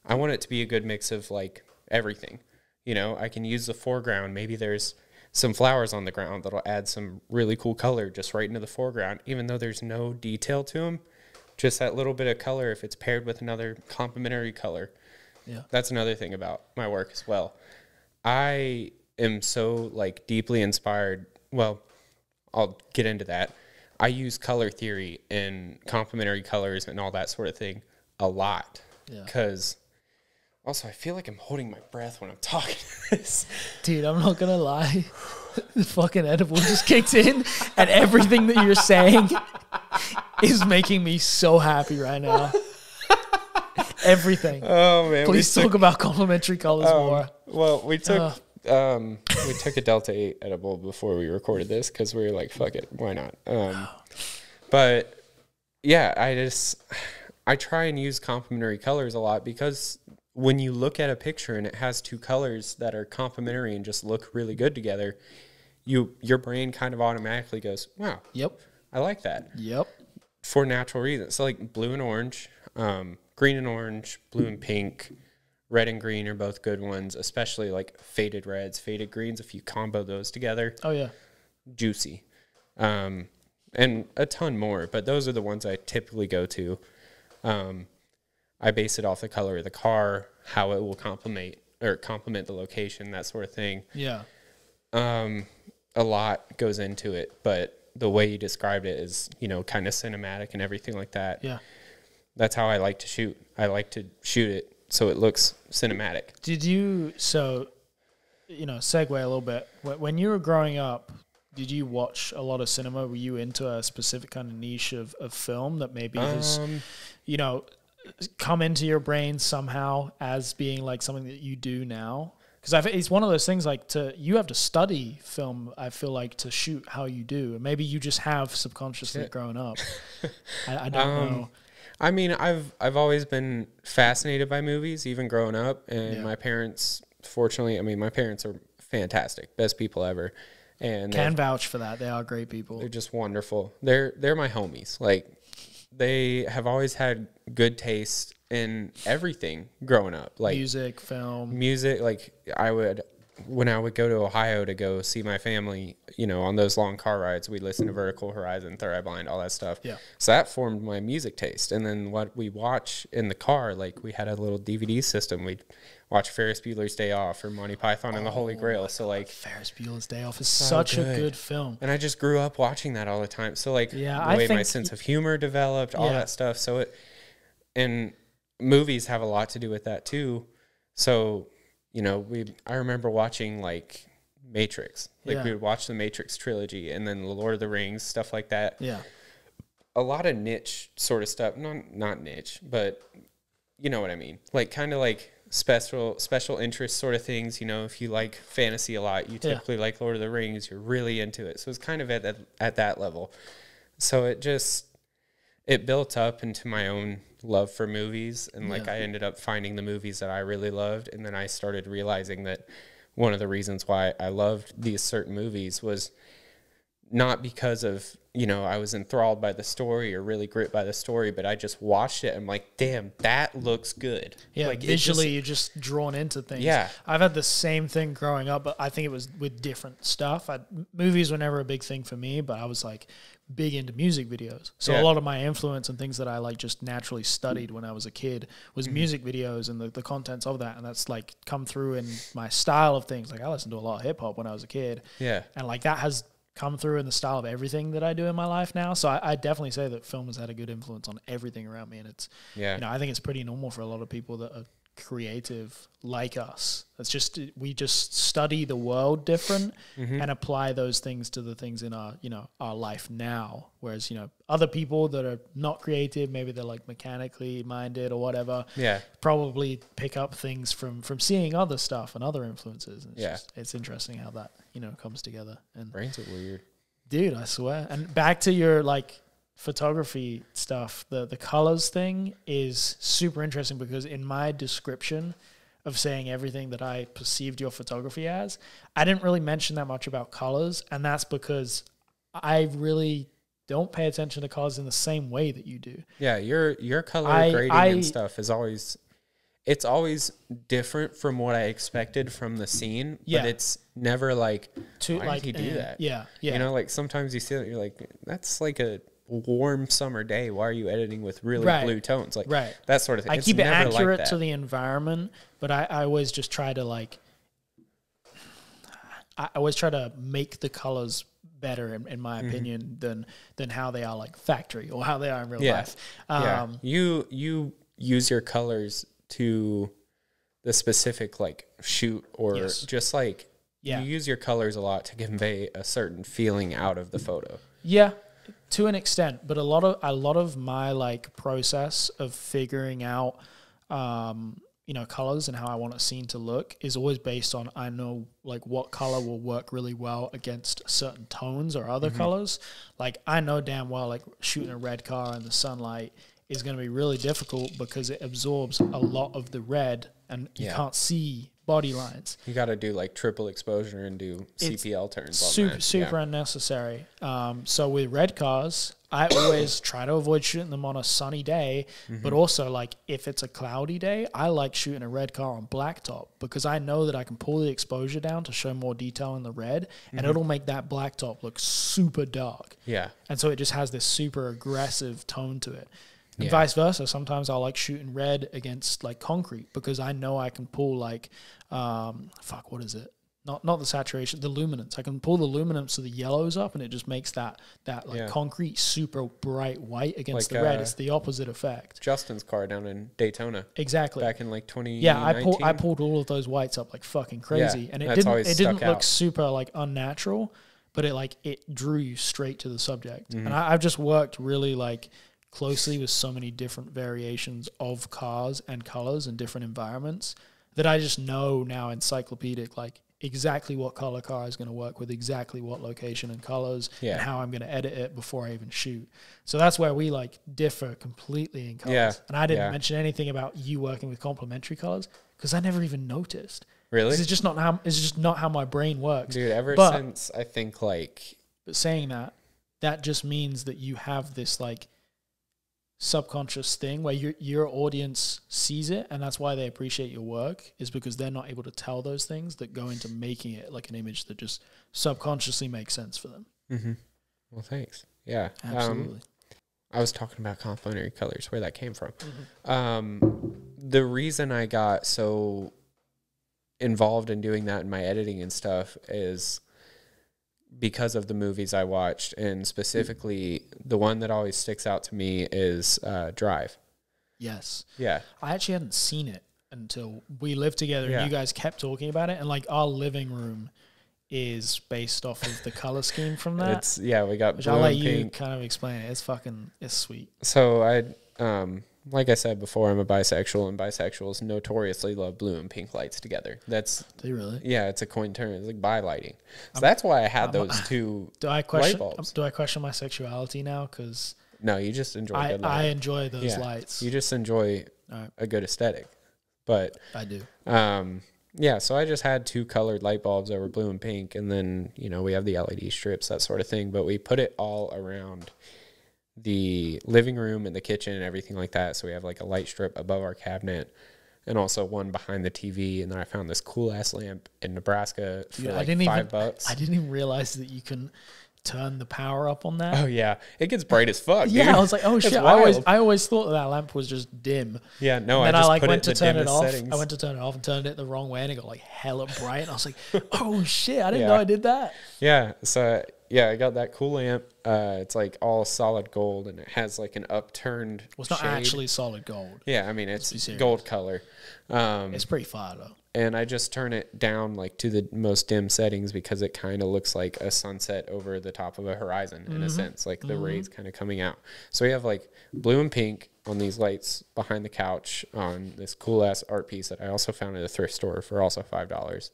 A: I want it to be a good mix of like everything. I can use the foreground. Maybe there's some flowers on the ground that'll add some really cool color just right into the foreground, even though there's no detail to them. Just that little bit of color, if it's paired with another complementary color. Yeah. That's another thing about my work as well. I am so like deeply inspired. Well, I'll get into that. I use color theory and complementary colors and all that sort of thing a lot. Because also, I feel like I'm holding my breath when I'm talking this.
B: Dude, I'm not going to lie. The fucking edible just kicked in, and everything that you're saying is making me so happy right now. Everything.
A: Oh, man.
B: Please talk about complementary colors more.
A: Well, we took a Delta 8 edible before we recorded this because we were like, fuck it, why not? But, yeah, I try and use complementary colors a lot because when you look at a picture and it has two colors that are complementary and just look really good together, your brain kind of automatically goes, wow, I like that. For natural reasons. So like blue and orange, green and orange, blue and pink, red and green are both good ones, especially like faded reds, faded greens. If you combo those together, juicy. And a ton more, but those are the ones I typically go to. I base it off the color of the car, how it will complement the location, that sort of thing. A lot goes into it, but the way you described it is, kind of cinematic and everything like that. That's how I like to shoot. I like to shoot it so it looks cinematic.
B: Segue a little bit. When you were growing up, did you watch a lot of cinema? Were you into a specific kind of niche of film that maybe has, come into your brain somehow as being like something that you do now? Because it's one of those things like you have to study film, I feel like, to shoot how you do. And maybe you just have subconsciously growing up. I don't know.
A: I mean, I've always been fascinated by movies, even growing up. And my parents, fortunately, my parents are fantastic, best people ever. And
B: can vouch for that. They are great people.
A: They're just wonderful. They're my homies. Like, they have always had good taste in everything growing up. Like music, like when I would go to Ohio to go see my family, on those long car rides, we'd listen to Vertical Horizon, Third Eye Blind, all that stuff.
B: Yeah.
A: So that formed my music taste. And then what we watch in the car, like we had a little DVD system. We'd watch Ferris Bueller's Day Off or Monty Python and the Holy Grail. So like
B: Ferris Bueller's Day Off is such a good film.
A: And I just grew up watching that all the time. So like the way my sense of humor developed, all that stuff. So and movies have a lot to do with that too. So I remember watching like Matrix. Like we would watch the Matrix trilogy and then the Lord of the Rings, stuff like that.
B: Yeah.
A: A lot of niche sort of stuff. Not niche, but you know what I mean. Like kind of like special interest sort of things. If you like fantasy a lot, you typically like Lord of the Rings, you're really into it. So it's kind of at that level. So it built up into my own love for movies, and like I ended up finding the movies that I really loved, and then I started realizing that one of the reasons why I loved these certain movies was not because of I was enthralled by the story or really gripped by the story, but I just watched it and I'm like, damn, that looks good.
B: Yeah,
A: like
B: visually you're just drawn into things.
A: Yeah,
B: I've had the same thing growing up, but I think it was with different stuff. Movies were never a big thing for me, but I was like big into music videos. So a lot of my influence and things that I like just naturally studied when I was a kid was music videos and the contents of that. And that's like come through in my style of things. Like I listened to a lot of hip hop when I was a kid.
A: Yeah.
B: And like that has come through in the style of everything that I do in my life now. So I definitely say that film has had a good influence on everything around me. And it's, I think it's pretty normal for a lot of people that are creative like us. It's just, we just study the world different and apply those things to the things in our, our life now. Whereas, other people that are not creative, maybe they're like mechanically minded or whatever, probably pick up things from seeing other stuff and other influences. And it's interesting how that, comes together. And
A: brains are weird.
B: Dude, I swear. And back to your like photography stuff, the colors thing is super interesting because in my description of saying everything that I perceived your photography as, I didn't really mention that much about colors, and that's because I really don't pay attention to colors in the same way that you do.
A: Yeah, your color grading and stuff is always different from what I expected from the scene, but it's never like, why did he do that?
B: Yeah.
A: Like sometimes you see it, you're like, that's like a warm summer day. Why are you editing with really blue tones? Like that sort of thing.
B: I keep it accurate to the environment, but I always just try to I always try to make the colors better in my opinion than how they are like factory or how they are in real life.
A: You use your colors to the specific like shoot or just like you use your colors a lot to convey a certain feeling out of the photo. Yeah.
B: To an extent, but a lot of my like process of figuring out colors and how I want a scene to look is always based on, I know like what color will work really well against certain tones or other colors. Like I know damn well like shooting a red car in the sunlight is going to be really difficult because it absorbs a lot of the red and you can't see body lines.
A: You got to do like triple exposure and do CPL turns on that.
B: Super unnecessary. So with red cars, I always try to avoid shooting them on a sunny day, but also like if it's a cloudy day, I like shooting a red car on blacktop because I know that I can pull the exposure down to show more detail in the red and it'll make that blacktop look super dark. Yeah. And so it just has this super aggressive tone to it. And vice versa. Sometimes I'll like shooting red against like concrete because I know I can pull like, what is it? Not the saturation, the luminance. I can pull the luminance of the yellows up and it just makes that like concrete super bright white against like, the red. It's the opposite effect.
A: Justin's car down in Daytona.
B: Exactly.
A: Back in like 2019.
B: Yeah, I pulled all of those whites up like fucking crazy. And it didn't look super like unnatural, but it drew you straight to the subject. And I've just worked really like closely with so many different variations of cars and colors and different environments that I just know now encyclopedic, like exactly what color car is going to work with exactly what location and colors and how I'm going to edit it before I even shoot. So that's where we like differ completely in colors. Yeah. And I didn't mention anything about you working with complementary colors because I never even noticed.
A: Really?
B: It's just not how my brain works.
A: Dude, since I think like...
B: But saying that just means that you have this like subconscious thing where your audience sees it, and that's why they appreciate your work, is because they're not able to tell those things that go into making it like an image that just subconsciously makes sense for them.
A: Mm-hmm. Well, thanks. Yeah,
B: absolutely.
A: I was talking about complementary colors, where that came from.
B: Mm-hmm.
A: The reason I got so involved in doing that in my editing and stuff is because of the movies I watched, and specifically the one that always sticks out to me is Drive.
B: Yes.
A: Yeah.
B: I actually hadn't seen it until we lived together,
A: Yeah.
B: and you guys kept talking about it, and like our living room is based off of the color scheme from that.
A: We got
B: which
A: blue
B: I'll let
A: and
B: you
A: pink.
B: kind of explain it. It's sweet.
A: So like I said before, I'm a bisexual, and bisexuals notoriously love blue and pink lights together.
B: Do you really?
A: Yeah, it's a coin term. It's like bi lighting. So that's why I had those two light bulbs.
B: Do I question my sexuality now? Because
A: no, you just enjoy good lighting.
B: I enjoy those lights.
A: You just enjoy a good aesthetic. But
B: I do.
A: Yeah, so I just had two colored light bulbs that were blue and pink, and then, we have the LED strips, that sort of thing, but we put it all around the living room and the kitchen and everything like that. So we have like a light strip above our cabinet and also one behind the TV. And then I found this cool ass lamp in Nebraska for $5.
B: I didn't even realize that you can turn the power up on that.
A: Oh yeah, it gets bright as fuck.
B: Yeah,
A: dude.
B: I was like, oh shit! I always thought that lamp was just dim.
A: Yeah, no.
B: And then I
A: put
B: went to turn it off.
A: Settings.
B: I went to turn it off and turned it the wrong way, and it got like hella bright. And I was like, oh shit! I didn't know I did that.
A: Yeah. So I got that cool lamp. It's like all solid gold, and it has like an upturned.
B: Well, it's not
A: shade.
B: actually solid gold.
A: Yeah, I mean it's gold color.
B: It's pretty fire though.
A: And I just turn it down like to the most dim settings because it kind of looks like a sunset over the top of a horizon in a sense, like the rays kind of coming out. So we have like blue and pink on these lights behind the couch on this cool ass art piece that I also found at a thrift store for also $5.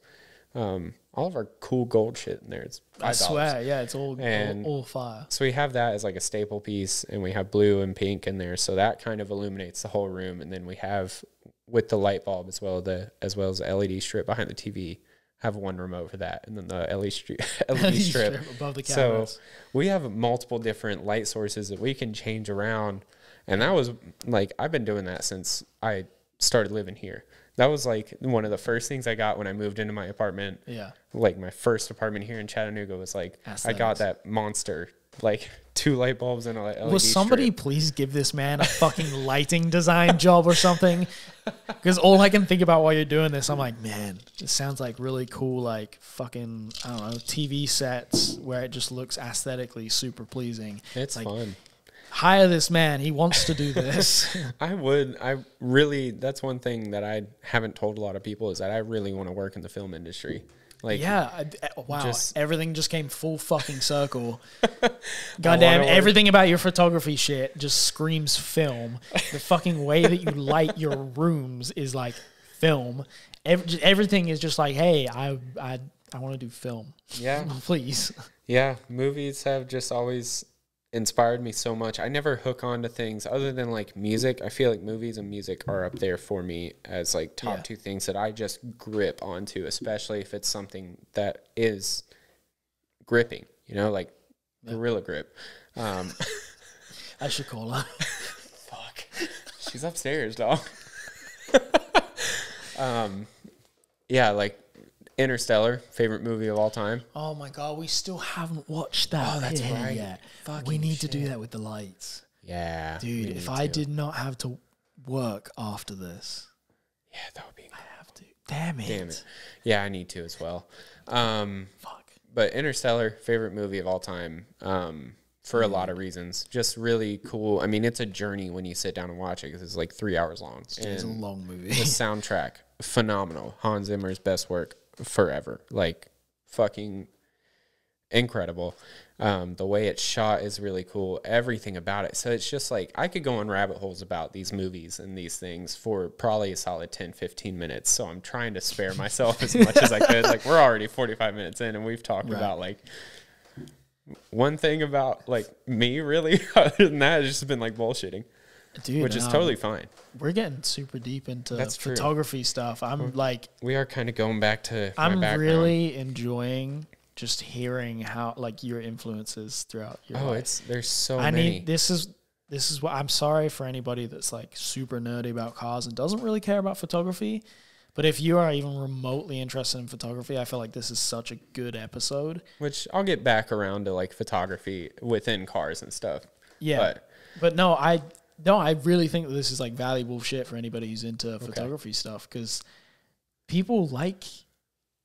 A: All of our cool gold shit in there. It's $5.
B: I swear, yeah, it's all fire.
A: So we have that as like a staple piece, and we have blue and pink in there. So that kind of illuminates the whole room. And then we have, with the light bulb as well as the LED strip behind the TV, have one remote for that, and then the LED strip
B: above the cabinets.
A: So we have multiple different light sources that we can change around. And that was like, I've been doing that since I started living here. That was like one of the first things I got when I moved into my apartment.
B: Yeah.
A: Like my first apartment here in Chattanooga was like,
B: Aesthetics.
A: I got that monster, like 2 light bulbs and a LED
B: Will somebody
A: strip.
B: please give this man a fucking lighting design job or something? Because all I can think about while you're doing this, I'm like, man, it sounds like really cool, like fucking, I don't know, TV sets where it just looks aesthetically super pleasing.
A: It's
B: like,
A: fun.
B: Hire this man. He wants to do this.
A: That's one thing that I haven't told a lot of people is that I really want to work in the film industry. Like,
B: yeah. Wow. Everything just came full fucking circle. Goddamn. Everything about your photography shit just screams film. The fucking way that you light your rooms is like film. Everything is just like, hey, I want to do film.
A: Yeah.
B: Please.
A: Yeah. Movies have just always inspired me so much. I never hook on to things other than like music. I feel like movies and music are up there for me as like top 2 things that I just grip onto, especially if it's something that is gripping, like gorilla grip.
B: I should call her.
A: Fuck. She's upstairs, dog. Yeah, like Interstellar, favorite movie of all time.
B: Oh my god, we still haven't watched that.
A: Oh, that's right.
B: Yet.
A: Fucking
B: we need
A: shit.
B: to do that with the lights.
A: Yeah.
B: Dude, if I did not have to work after this.
A: Yeah, that would be incredible.
B: I have to. Damn it.
A: Yeah, I need to as well.
B: Fuck.
A: But Interstellar, favorite movie of all time. For a lot of reasons. Just really cool. I mean, it's a journey when you sit down and watch it because it's like 3 hours long.
B: It's a long movie.
A: The soundtrack, phenomenal. Hans Zimmer's best work forever. Like, fucking incredible. The way it's shot is really cool. Everything about it. So it's just like, I could go on rabbit holes about these movies and these things for probably a solid 10, 15 minutes. So I'm trying to spare myself as much as I could. Like, we're already 45 minutes in and we've talked about like one thing about like me really. Other than that, it's just been like bullshitting. Dude, which is totally fine.
B: We're getting super deep into photography stuff.
A: We are kind of going back to
B: I'm
A: my background.
B: really enjoying just hearing how like your influences throughout your life.
A: There's so many.
B: this is what I'm sorry for anybody that's like super nerdy about cars and doesn't really care about photography. But if you are even remotely interested in photography, I feel like this is such a good episode.
A: Which I'll get back around to like photography within cars and stuff.
B: Yeah. But no, I really think that this is like valuable shit for anybody who's into photography stuff, because people like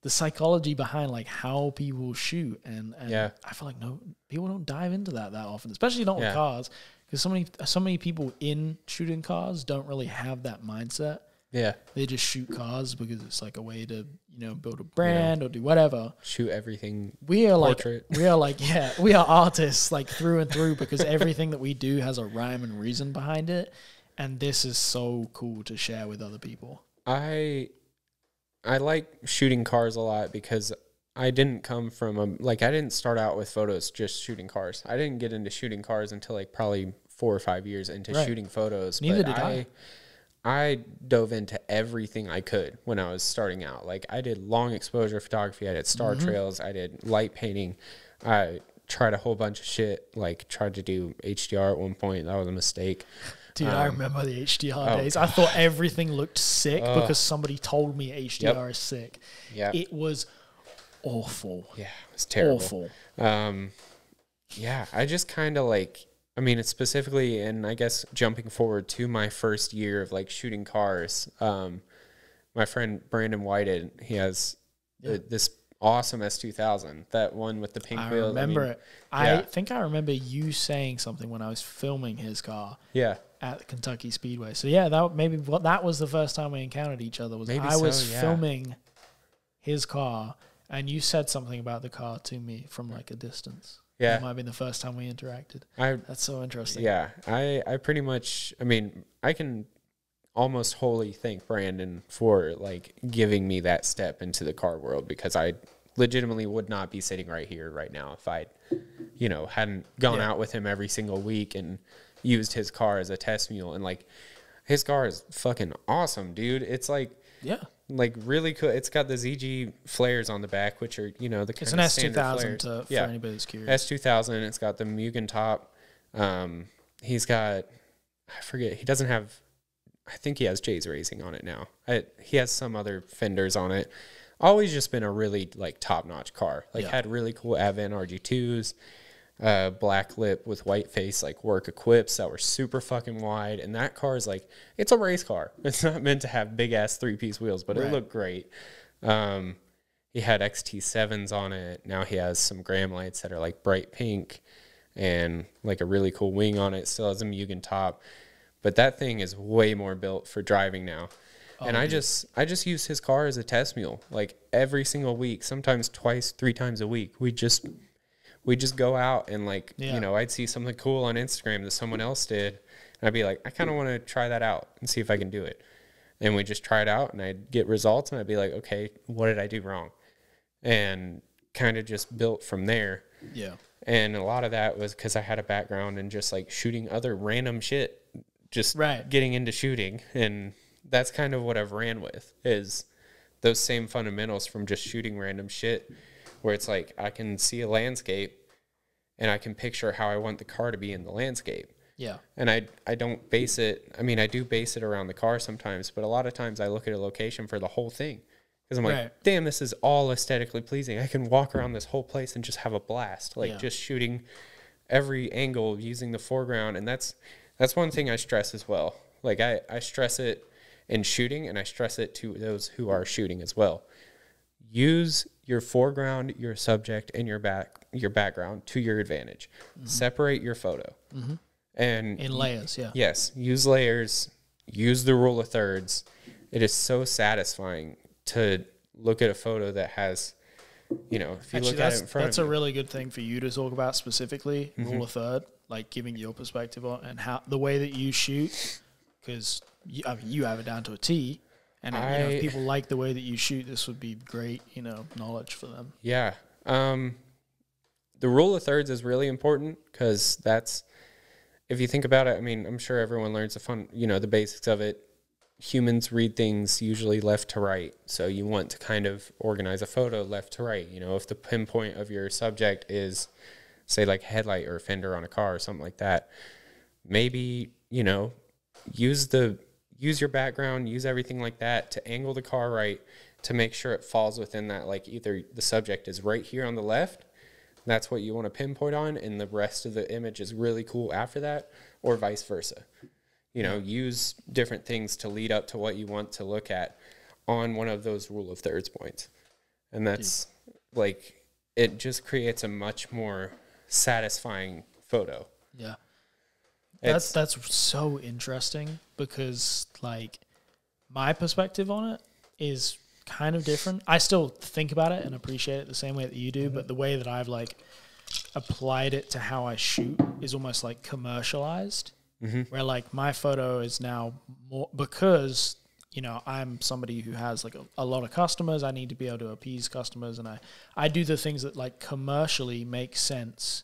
B: the psychology behind like how people shoot, and I feel like people don't dive into that often, especially not with cars, because so many people in shooting cars don't really have that mindset. Yeah, they just shoot cars because it's like a way to build a brand or do whatever.
A: Shoot everything.
B: We are artists like through and through, because everything that we do has a rhyme and reason behind it, and this is so cool to share with other people.
A: I like shooting cars a lot because I didn't come from I didn't start out with photos just shooting cars. I didn't get into shooting cars until like probably 4 or 5 years into shooting photos.
B: Neither did I.
A: I dove into everything I could when I was starting out. Like I did long exposure photography, I did star trails, I did light painting, I tried a whole bunch of shit, like tried to do HDR at one point. That was a mistake.
B: Dude, I remember the HDR days. I thought everything looked sick because somebody told me HDR is sick. Yeah. It was awful.
A: Yeah, it was terrible.
B: Awful.
A: Yeah, I just kind of like, it's specifically, and I guess jumping forward to my first year of like shooting cars, my friend Brandon Whited, he has this awesome S2000, that one with the pink wheels.
B: I remember it. I think I remember you saying something when I was filming his car. Yeah. At Kentucky Speedway. So yeah, that was the first time we encountered each other. I was filming his car, and you said something about the car to me from like a distance. Yeah, that might have been the first time we interacted. That's so interesting.
A: Yeah, I pretty much. I can almost wholly thank Brandon for like giving me that step into the car world, because I legitimately would not be sitting right here right now if I, hadn't gone out with him every single week and used his car as a test mule. And like, his car is fucking awesome, dude. It's like, like really cool. It's got the ZG flares on the back, which are, the kind of
B: it's an S2000 for anybody who's curious.
A: S2000. It's got the Mugen top. He's got, I forget, he doesn't have, I think he has Jay's Racing on it now. He has some other fenders on it. Always just been a really like top-notch car. Like had really cool Advent RG2s, black lip with white face, like work equips that were super fucking wide. And that car is like, it's a race car. It's not meant to have big ass 3-piece wheels, but it looked great. He had XT7s on it. Now he has some Graham lights that are like bright pink and like a really cool wing on it. Still has a Mugen top, but that thing is way more built for driving now. And I just use his car as a test mule, like every single week, sometimes 2-3 times a week. We just go out and like, I'd see something cool on Instagram that someone else did, and I'd be like, I kind of want to try that out and see if I can do it. And we just try it out, and I'd get results, and I'd be like, okay, what did I do wrong? And kind of just built from there. Yeah. And a lot of that was because I had a background in just like shooting other random shit, just getting into shooting. And that's kind of what I've ran with, is those same fundamentals from just shooting random shit, where it's like I can see a landscape and I can picture how I want the car to be in the landscape. Yeah. And I don't base it, I do base it around the car sometimes, but a lot of times I look at a location for the whole thing, because I'm like, damn, this is all aesthetically pleasing. I can walk around this whole place and just have a blast, like just shooting every angle using the foreground. And that's one thing I stress as well. Like I stress it in shooting, and I stress it to those who are shooting as well. Use your foreground, your subject, and your background to your advantage. Mm-hmm. Separate your photo. Mm-hmm. And
B: in layers,
A: Yes, use layers. Use the rule of thirds. It is so satisfying to look at a photo that has, if you look at it in front of you.
B: That's a really good thing for you to talk about specifically, rule of third, like giving your perspective on and how the way that you shoot, because you have it down to a T. And if people like the way that you shoot, this would be great, knowledge for them.
A: Yeah. The rule of thirds is really important, because that's, if you think about it, I'm sure everyone learns the basics of it. Humans read things usually left to right. So you want to kind of organize a photo left to right. If the pinpoint of your subject is, say, like a headlight or a fender on a car or something like that, maybe, use your background, use everything like that to angle the car right to make sure it falls within that, like either the subject is right here on the left, that's what you want to pinpoint on, and the rest of the image is really cool after that, or vice versa. Use different things to lead up to what you want to look at on one of those rule of thirds points. And that's like, it just creates a much more satisfying photo.
B: Yeah. That's so interesting because like my perspective on it is kind of different. I still think about it and appreciate it the same way that you do, but the way that I've like applied it to how I shoot is almost like commercialized, where like my photo is now more because, I'm somebody who has like a lot of customers. I need to be able to appease customers, and I do the things that like commercially make sense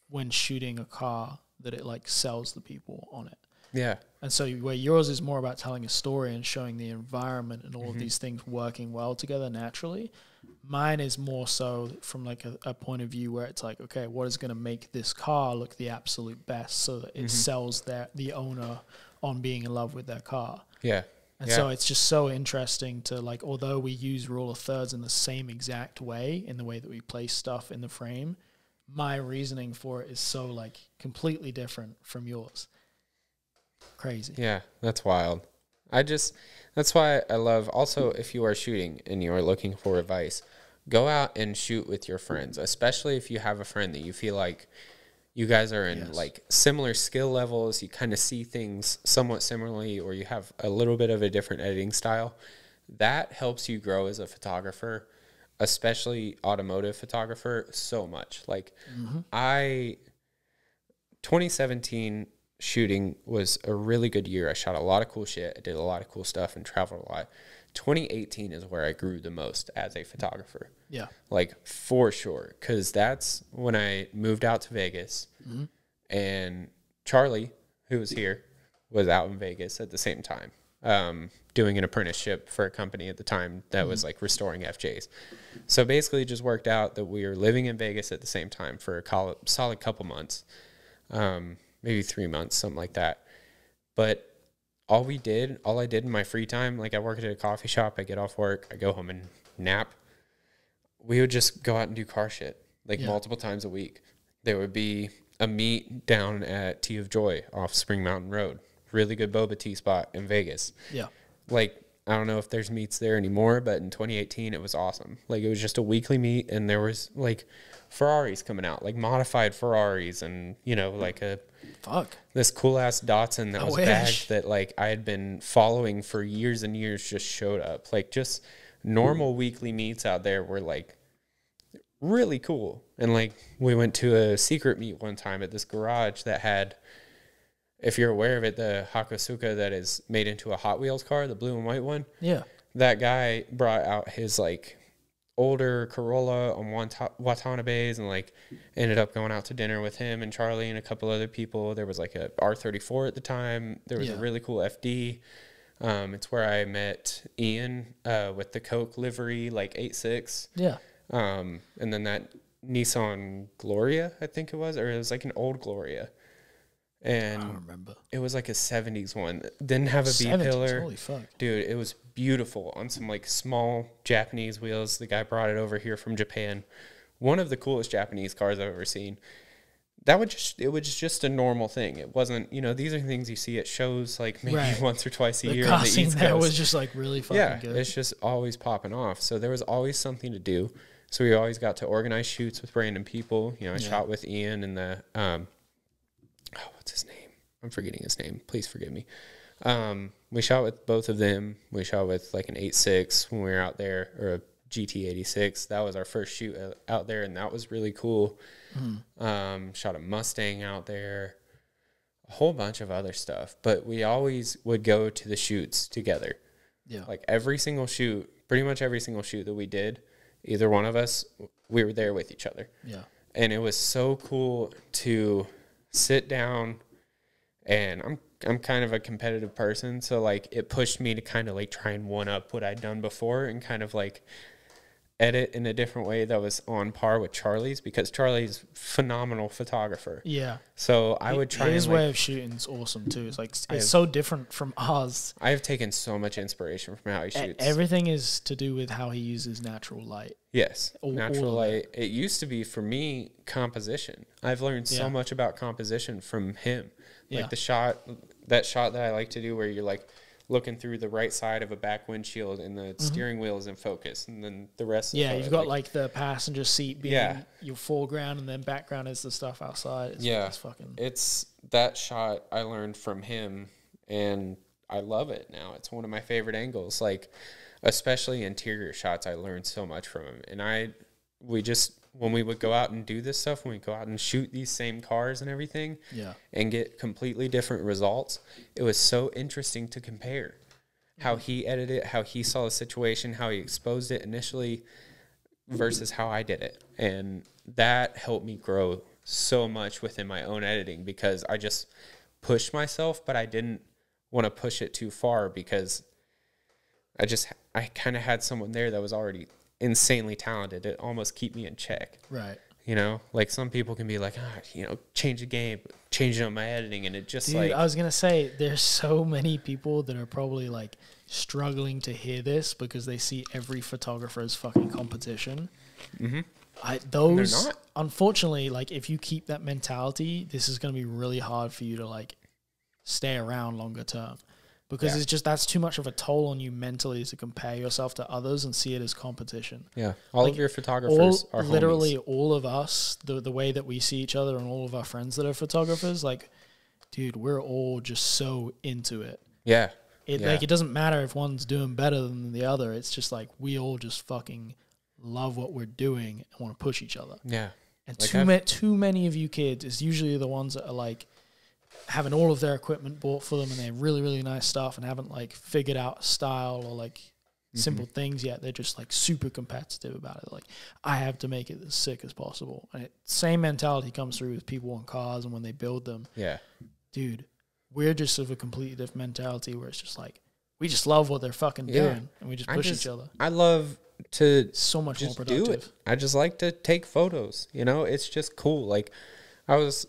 B: when shooting a car that it like sells the people on it.
A: Yeah.
B: And so where yours is more about telling a story and showing the environment and all of these things working well together naturally, mine is more so from like a point of view where it's like, okay, what is going to make this car look the absolute best so that it sells the owner on being in love with their car.
A: Yeah.
B: And so it's just so interesting to like, although we use rule of thirds in the same exact way in the way that we place stuff in the frame, my reasoning for it is so like completely different from yours. Crazy.
A: Yeah, that's wild. That's why I love, also, if you are shooting and you are looking for advice, go out and shoot with your friends, especially if you have a friend that you feel like you guys are in like similar skill levels, you kind of see things somewhat similarly, or you have a little bit of a different editing style. That helps you grow as a photographer, especially automotive photographer, so much. Like 2017 shooting was a really good year. I shot a lot of cool shit. I did a lot of cool stuff and traveled a lot. 2018 is where I grew the most as a photographer.
B: Yeah.
A: Like for sure. Cause that's when I moved out to Vegas and Charlie, who was here, was out in Vegas at the same time, doing an apprenticeship for a company at the time that was like restoring FJs. So basically it just worked out that we were living in Vegas at the same time for a solid couple months, maybe 3 months, something like that. But all I did in my free time, like I work at a coffee shop, I get off work, I go home and nap. We would just go out and do car shit, like multiple times a week. There would be a meet down at Tea of Joy off Spring Mountain Road. Really good boba tea spot in Vegas. Yeah. Like, I don't know if there's meets there anymore, but in 2018, it was awesome. Like, it was just a weekly meet, and there was, like, Ferraris coming out, like, modified Ferraris, and, like this cool-ass Datsun that was bagged that, like, I had been following for years and years just showed up. Like, just normal weekly meets out there were, like, really cool. And, like, we went to a secret meet one time at this garage that had, if you're aware of it, the Hakosuka that is made into a Hot Wheels car, the blue and white one. Yeah. That guy brought out his, like, older Corolla on Watanabe's and, like, ended up going out to dinner with him and Charlie and a couple other people. There was, like, a R34 at the time. There was a really cool FD. It's where I met Ian with the Coke livery, like, 8.6. Yeah. And then that Nissan Gloria, I think it was, or it was, like, an old Gloria. And I don't remember. It was like a 70s one. Didn't have a B-pillar. Holy fuck. Dude, it was beautiful on some like small Japanese wheels. The guy brought it over here from Japan. One of the coolest Japanese cars I've ever seen. It was just a normal thing. It wasn't, these are things you see at shows like maybe once or twice a year on the East Coast. That was just like really fucking good. It's just always popping off. So there was always something to do. So we always got to organize shoots with random people. I shot with Ian and the what's his name? I'm forgetting his name. Please forgive me. We shot with both of them. We shot with like an 8.6 when we were out there, or a GT86. That was our first shoot out there, and that was really cool. Shot a Mustang out there, a whole bunch of other stuff. But we always would go to the shoots together. Yeah. Like every single shoot, pretty much every single shoot that we did, either one of us, we were there with each other. Yeah. And it was so cool to sit down, and I'm kind of a competitive person, so like it pushed me to kind of like try and one up what I'd done before and kind of like edit in a different way that was on par with Charlie's, because Charlie's phenomenal photographer.
B: Yeah.
A: So I would try
B: his
A: and
B: way of shooting is awesome too. It's like it's so different from ours.
A: I have taken so much inspiration from how he shoots.
B: Everything is to do with how he uses natural light.
A: Yes, natural light. It used to be for me composition. I've learned so much about composition from him. Like that shot that I like to do where you're like looking through the right side of a back windshield and the steering wheel is in focus, and then the rest of
B: you've got like the passenger seat being your foreground, and then background is the stuff outside.
A: It's that shot I learned from him, and I love it now. It's one of my favorite angles, like especially interior shots. I learned so much from him. And when we would go out and do this stuff, when we go out and shoot these same cars and everything, and get completely different results, it was so interesting to compare how he edited it, how he saw the situation, how he exposed it initially versus how I did it. And that helped me grow so much within my own editing, because I just pushed myself, but I didn't want to push it too far, because I kind of had someone there that was already insanely talented to almost keep me in check.
B: Right.
A: You know, like some people can be like, change the game, change up my editing. And it just
B: I was going to say, there's so many people that are probably like struggling to hear this because they see every photographer as fucking competition. Unfortunately, like if you keep that mentality, this is going to be really hard for you to like stay around longer term. Because it's just, that's too much of a toll on you mentally to compare yourself to others and see it as competition. Yeah.
A: All of your photographers are
B: literally
A: homies.
B: All of us, the way that we see each other and all of our friends that are photographers, like, dude, we're all just so into it.
A: Yeah.
B: Like, it doesn't matter if one's doing better than the other. It's just like, we all just fucking love what we're doing and want to push each other.
A: Yeah.
B: And like too many of you kids is usually the ones that are like, having all of their equipment bought for them and they're really, really nice stuff and haven't like figured out style or like simple things yet. They're just like super competitive about it. Like, I have to make it as sick as possible. And same mentality comes through with people on cars and when they build them. Yeah. Dude, we're just of a completely different mentality where it's just like, we just love what they're fucking doing and we just push each other.
A: I love to
B: so much
A: just
B: more productive.
A: Do it. I just like to take photos, it's just cool. Like I was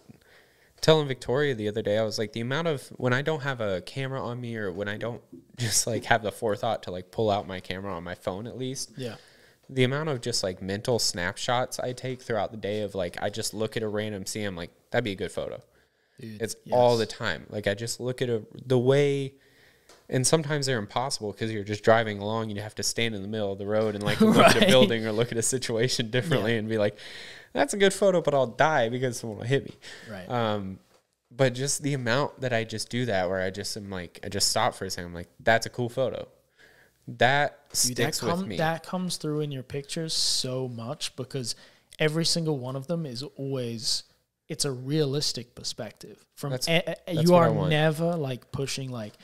A: telling Victoria the other day, I was like, the amount of, when I don't have a camera on me or when I don't just like have the forethought to like pull out my camera on my phone at least. Yeah. The amount of just like mental snapshots I take throughout the day of like, I just look at a random scene, I'm like, that'd be a good photo. Dude, it's all the time. Like I just look at the way, and sometimes they're impossible because you're just driving along and you have to stand in the middle of the road and like look at a building or look at a situation differently and be like, that's a good photo, but I'll die because someone will hit me. Right. But just the amount that I just do that, where I just am like, I just stop for a second. I'm like, that's a cool photo. That sticks with me.
B: That comes through in your pictures so much because every single one of them is always, it's a realistic perspective. You are never like pushing like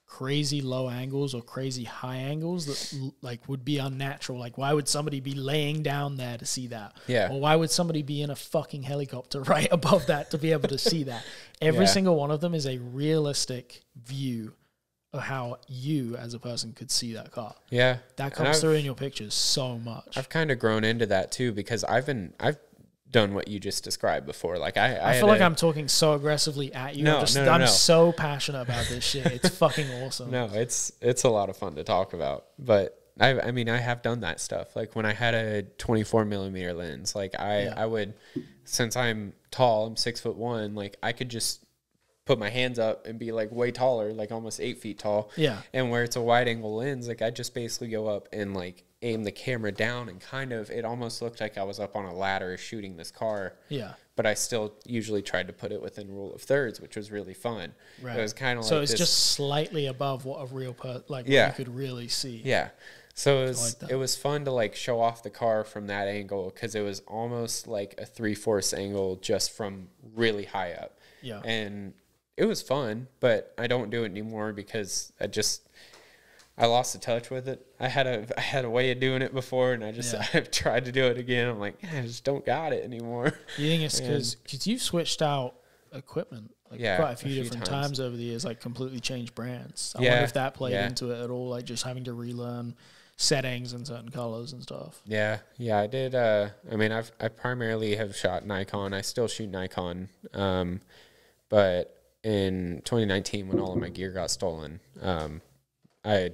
B: crazy low angles or crazy high angles that like would be unnatural. Like, why would somebody be laying down there to see that? Yeah. Or why would somebody be in a fucking helicopter right above that to be able to see that? Every single one of them is a realistic view of how you as a person could see that car. Yeah. That comes through in your pictures so much.
A: I've kind of grown into that too because I've done what you just described before. Like
B: I feel like I'm talking so aggressively at you.
A: No,
B: I'm so passionate about this shit. It's fucking awesome.
A: No, it's a lot of fun to talk about. But I mean, I have done that stuff. Like when I had a 24 millimeter lens, like I would, since I'm tall, I'm 6'1", like I could just put my hands up and be like way taller, like almost 8 feet tall. Yeah. And where it's a wide angle lens, like I just basically go up and like aim the camera down and kind of, it almost looked like I was up on a ladder shooting this car. Yeah. But I still usually tried to put it within rule of thirds, which was really fun. Right. It was kind of like,
B: so it's just slightly above what a real you could really see.
A: Yeah. So it was fun to like show off the car from that angle because it was almost like a 3/4 angle just from really high up. Yeah. And it was fun, but I don't do it anymore because I lost the touch with it. I had a way of doing it before, and I've tried to do it again. I'm like, I just don't got it anymore.
B: You think it's because you've switched out equipment quite a few different times over the years, like completely changed brands. I wonder if that played into it at all, like just having to relearn settings and certain colors and stuff.
A: Yeah, I did. I mean, I primarily have shot Nikon. I still shoot Nikon, but in 2019, when all of my gear got stolen, I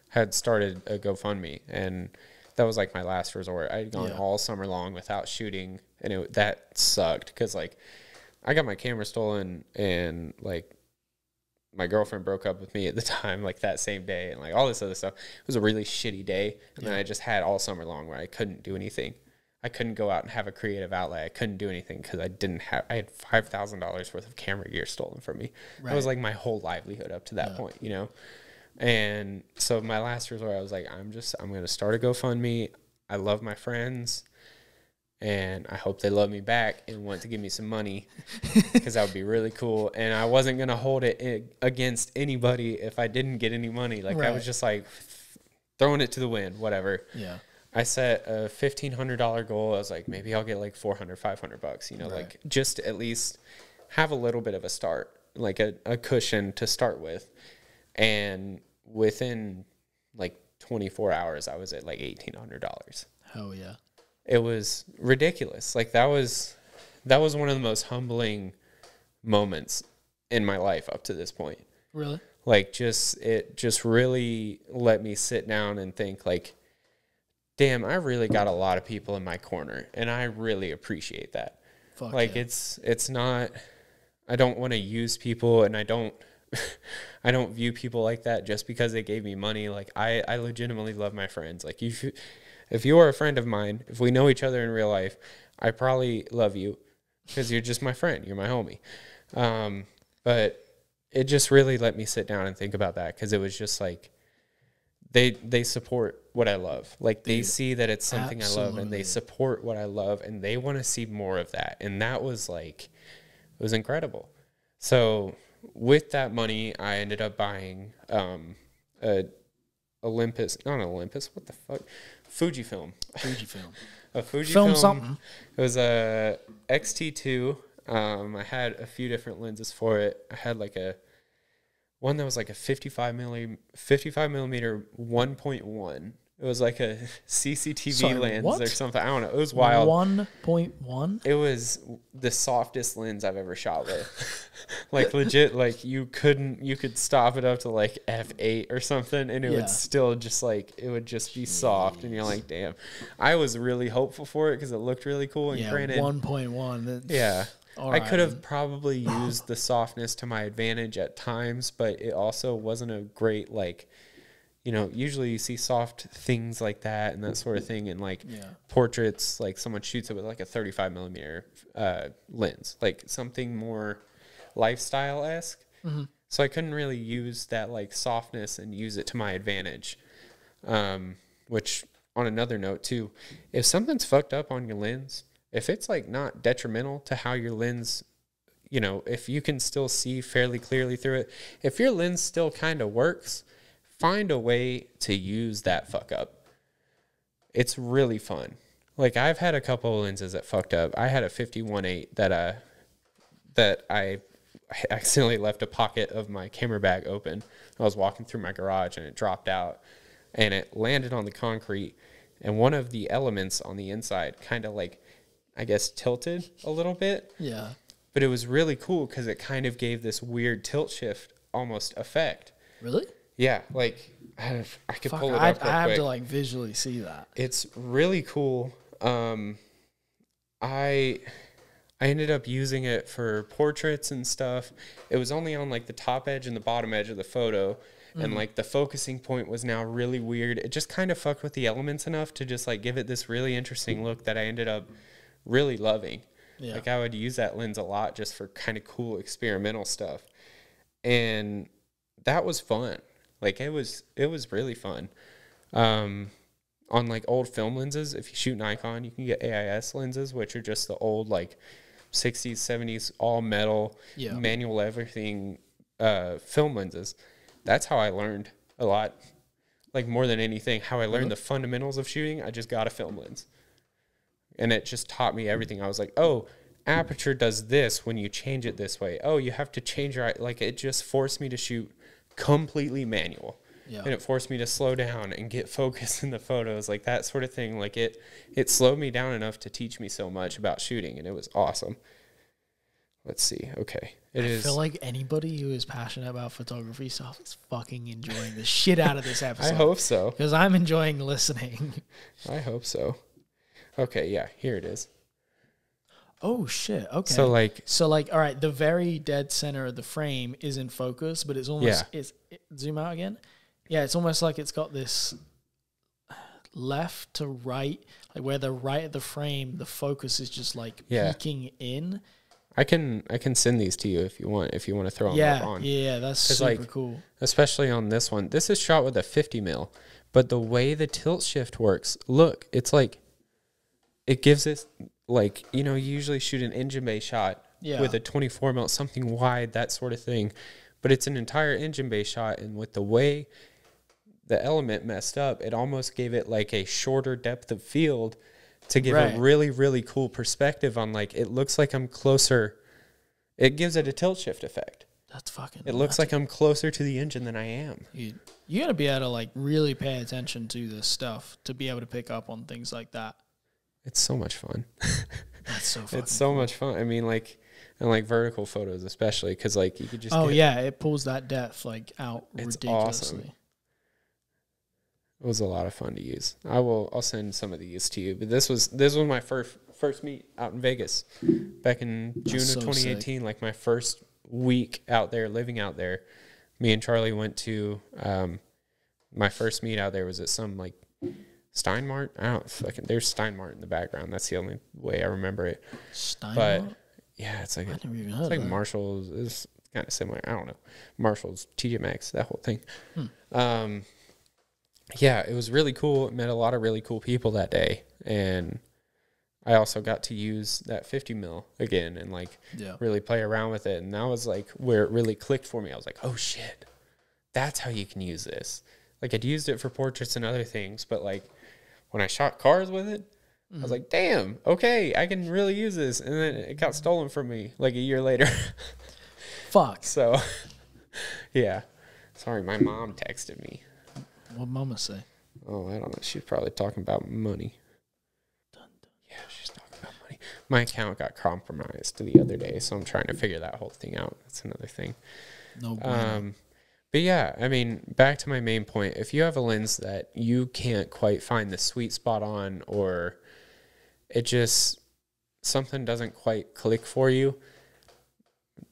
A: had started a GoFundMe, and that was like my last resort. I had gone all summer long without shooting, and that sucked because like I got my camera stolen, and like my girlfriend broke up with me at the time, like that same day, and like all this other stuff. It was a really shitty day, and then I just had all summer long where I couldn't do anything. I couldn't go out and have a creative outlet. I couldn't do anything because I had $5,000 worth of camera gear stolen from me. Right. That was like my whole livelihood up to that point, you know? And so my last resort, I was like, I'm going to start a GoFundMe. I love my friends, and I hope they love me back and want to give me some money because that would be really cool. And I wasn't going to hold it against anybody if I didn't get any money. Like I was just like throwing it to the wind, whatever. Yeah. I set a $1,500 goal. I was like, maybe I'll get like $400, $500, you know, like just at least have a little bit of a start, like a cushion to start with. And within like 24 hours, I was at like $1,800.
B: Hell yeah.
A: It was ridiculous. Like that was one of the most humbling moments in my life up to this point.
B: Really?
A: Like it just really let me sit down and think like, damn, I really got a lot of people in my corner, and I really appreciate that. Fuck like it's not, I don't want to use people, and I don't view people like that just because they gave me money. Like I legitimately love my friends. Like if you are a friend of mine, if we know each other in real life, I probably love you because you're just my friend. You're my homie. But it just really let me sit down and think about that, because it was just like, they support what I love. Like they see that it's something I love, and they support what I love, and they want to see more of that. And that was like, it was incredible. So with that money, I ended up buying not an Olympus, what the fuck? Fujifilm. A Fujifilm. Something. It was a XT2. I had a few different lenses for it. I had like one that was like a 55 millimeter 1.1. It was like a CCTV lens or something. I don't know. It was wild.
B: 1.1?
A: It was the softest lens I've ever shot with. Like legit, like you could stop it up to like f8 or something, and it would still just like, it would just be soft, and you're like, damn. I was really hopeful for it because it looked really cool. And granted,
B: 1.1.
A: Yeah. I could have probably used the softness to my advantage at times, but it also wasn't a great, like, you know, usually you see soft things like that and that sort of thing in like portraits, like someone shoots it with like a 35 millimeter lens, like something more lifestyle-esque. Mm-hmm. So I couldn't really use that like softness and use it to my advantage. Which, on another note too, if something's fucked up on your lens, if it's like not detrimental to how your lens, you know, if you can still see fairly clearly through it, if your lens still kind of works, find a way to use that fuck up. It's really fun. Like I've had a couple of lenses that fucked up. I had a 51.8 that I accidentally left a pocket of my camera bag open. I was walking through my garage and it dropped out, and it landed on the concrete, and one of the elements on the inside kind of like, I guess, tilted a little bit. Yeah. But it was really cool because it kind of gave this weird tilt shift almost effect.
B: Really?
A: Yeah. Like I could pull it up real quick.
B: I have to like visually see that.
A: It's really cool. I ended up using it for portraits and stuff. It was only on like the top edge and the bottom edge of the photo. And like the focusing point was now really weird. It just kind of fucked with the elements enough to just like give it this really interesting look that I ended up really loving. Yeah. Like I would use that lens a lot just for kind of cool experimental stuff. And that was fun. Like it was really fun. On like old film lenses, if you shoot Nikon, you can get AIS lenses, which are just the old like 60s, 70s, all metal, manual everything film lenses. That's how I learned a lot, like more than anything, how I learned the fundamentals of shooting. I just got a film lens, and it just taught me everything. I was like, oh, aperture does this when you change it this way. Oh, you have to change your, like, it just forced me to shoot completely manual.
B: Yeah.
A: And it forced me to slow down and get focused in the photos, like that sort of thing. Like it slowed me down enough to teach me so much about shooting, and it was awesome. Let's see. Okay. I
B: feel like anybody who is passionate about photography stuff is fucking enjoying the shit out of this episode.
A: I hope so.
B: Because I'm enjoying listening.
A: I hope so. Okay, yeah, here it is.
B: Oh, shit. Okay.
A: So, like,
B: all right, the very dead center of the frame is in focus, but it's almost, zoom out again. Yeah, it's almost like it's got this left to right, like where the right of the frame, the focus is just like peeking in. I
A: can send these to you if you want to throw them up on.
B: Yeah, that's super cool.
A: Especially on this one. This is shot with a 50 mil, but the way the tilt shift works, look, it's like, it gives this, like, you know, you usually shoot an engine bay shot with a 24 mil, something wide, that sort of thing. But it's an entire engine bay shot, and with the way the element messed up, it almost gave it like a shorter depth of field to give a really, really cool perspective on, like, it looks like I'm closer. It gives it a tilt shift effect.
B: That's fucking
A: It looks like I'm closer to the engine than I am.
B: You got to be able to, like, really pay attention to this stuff to be able to pick up on things like that.
A: It's so much fun.
B: That's so fun.
A: It's so much fun. I mean, like, and like vertical photos especially, because like you could just
B: it pulls that depth like out ridiculously.
A: Awesome. It was a lot of fun to use. I'll send some of these to you. But this was my first meet out in Vegas back in June of 2018. Sick. Like my first week out there, living out there. Me and Charlie went to my first meet out there was at some like Steinmart. I don't fucking. There's Steinmart in the background. That's the only way I remember it.
B: Steinmart.
A: But yeah, it's like
B: I never even heard
A: it's like
B: that.
A: Marshall's is kind of similar. I don't know. Marshall's, TJ Maxx, that whole thing. Yeah, it was really cool. Met a lot of really cool people that day, and I also got to use that 50 mil again and like really play around with it. And that was like where it really clicked for me. I was like, oh shit, that's how you can use this. Like I'd used it for portraits and other things, but like when I shot cars with it, I was like, damn, okay, I can really use this. And then it got stolen from me like a year later.
B: Fuck.
A: So, yeah. Sorry, my mom texted me.
B: What'd mama say?
A: Oh, I don't know. She's probably talking about money. Yeah, she's talking about money. My account got compromised the other day, so I'm trying to figure that whole thing out. That's another thing.
B: No bueno.
A: But yeah, I mean, back to my main point. If you have a lens that you can't quite find the sweet spot on, or it just, something doesn't quite click for you,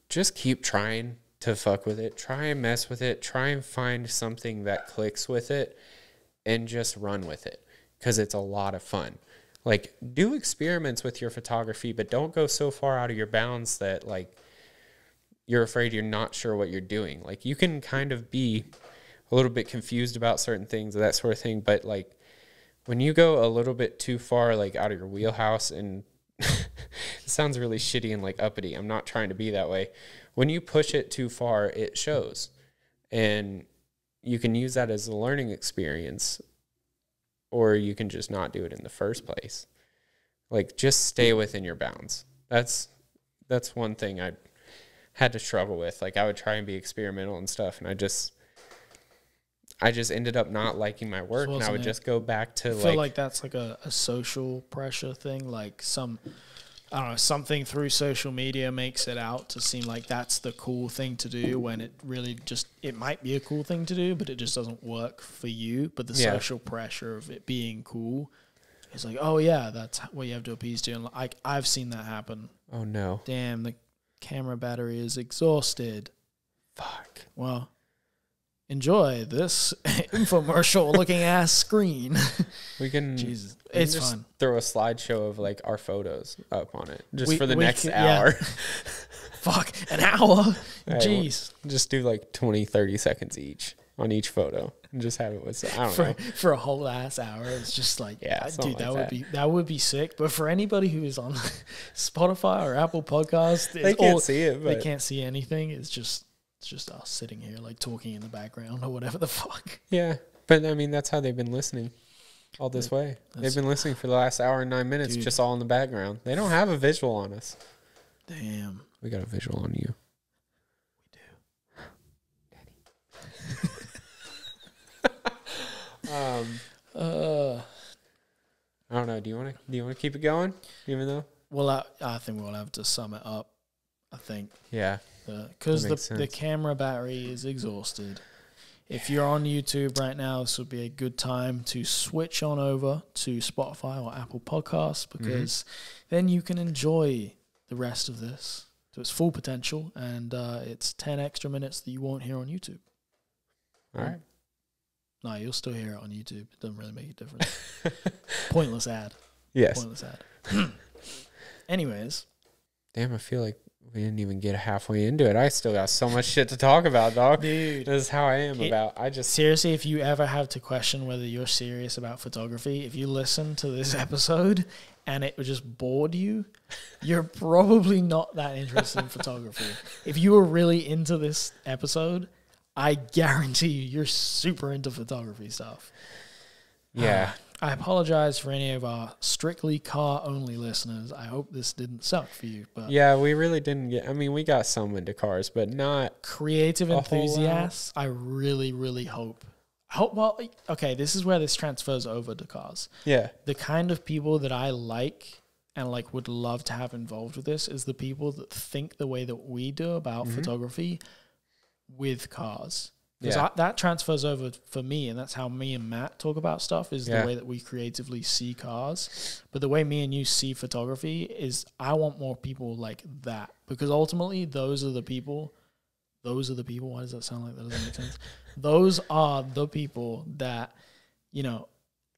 A: just keep trying to fuck with it. Try and mess with it. Try and find something that clicks with it and just run with it, because it's a lot of fun. Like, do experiments with your photography, but don't go so far out of your bounds that, like, you're afraid you're not sure what you're doing. Like, you can kind of be a little bit confused about certain things, that sort of thing, but, like, when you go a little bit too far, like, out of your wheelhouse, and it sounds really shitty and, like, uppity. I'm not trying to be that way. When you push it too far, it shows. And you can use that as a learning experience, or you can just not do it in the first place. Like, just stay within your bounds. That's one thing I had to struggle with. Like, I would try and be experimental and stuff, and I just ended up not liking my work, and I would just go back to,
B: I feel like that's like a social pressure thing, like I don't know, something through social media makes it out to seem like that's the cool thing to do, when it really just, it might be a cool thing to do, but it just doesn't work for you. But the social pressure of it being cool is like, oh yeah, that's what you have to appease to. And like, I've seen that happen.
A: Oh no.
B: Damn, the camera battery is exhausted.
A: Fuck.
B: Well, enjoy this infomercial looking ass screen.
A: We can
B: Jesus, it's
A: just
B: fun.
A: Throw a slideshow of like our photos up on it just for the next hour.
B: Yeah. Fuck, an hour.
A: Hey,
B: Jeez.
A: We'll just do like 20-30 seconds each on each photo and just have it with, I don't know.
B: For a whole ass hour. It's just like, dude,
A: like
B: that would be sick. But for anybody who is on Spotify or Apple Podcasts,
A: they can't see it.
B: They can't see anything. It's just us sitting here like talking in the background or whatever the fuck.
A: Yeah, but I mean, that's how they've been listening all this way. They've been listening for the last hour and 9 minutes, just all in the background. They don't have a visual on us.
B: Damn.
A: We got a visual on you.
B: We do.
A: I don't know. Do you want to keep it going? Even though.
B: Well, I think we'll have to sum it up. I think.
A: Yeah.
B: Because the camera battery is exhausted. If you're on YouTube right now, this would be a good time to switch on over to Spotify or Apple Podcasts, because then you can enjoy the rest of this to its full potential, and it's 10 extra minutes that you won't hear on YouTube.
A: All right.
B: No, you'll still hear it on YouTube. It doesn't really make a difference. Pointless ad.
A: Yes.
B: Pointless ad. Anyways.
A: Damn, I feel like we didn't even get halfway into it. I still got so much shit to talk about, dog.
B: Dude.
A: This is how I am
B: Seriously, if you ever have to question whether you're serious about photography, if you listen to this episode and it just bored you, you're probably not that interested in photography. If you were really into this episode, I guarantee you're super into photography stuff.
A: Yeah.
B: I apologize for any of our strictly car-only listeners. I hope this didn't suck for you. But
A: yeah, we really didn't get... I mean, we got some into cars, but not...
B: Creative enthusiasts, I really, really hope... Well, okay, this is where this transfers over to cars.
A: Yeah.
B: The kind of people that I like and like would love to have involved with this is the people that think the way that we do about photography with cars. Because that transfers over for me, and that's how me and Matt talk about stuff, is the way that we creatively see cars. But the way me and you see photography is I want more people like that. Because ultimately, those are the people. Why does that sound like that doesn't make sense? Those are the people that, you know,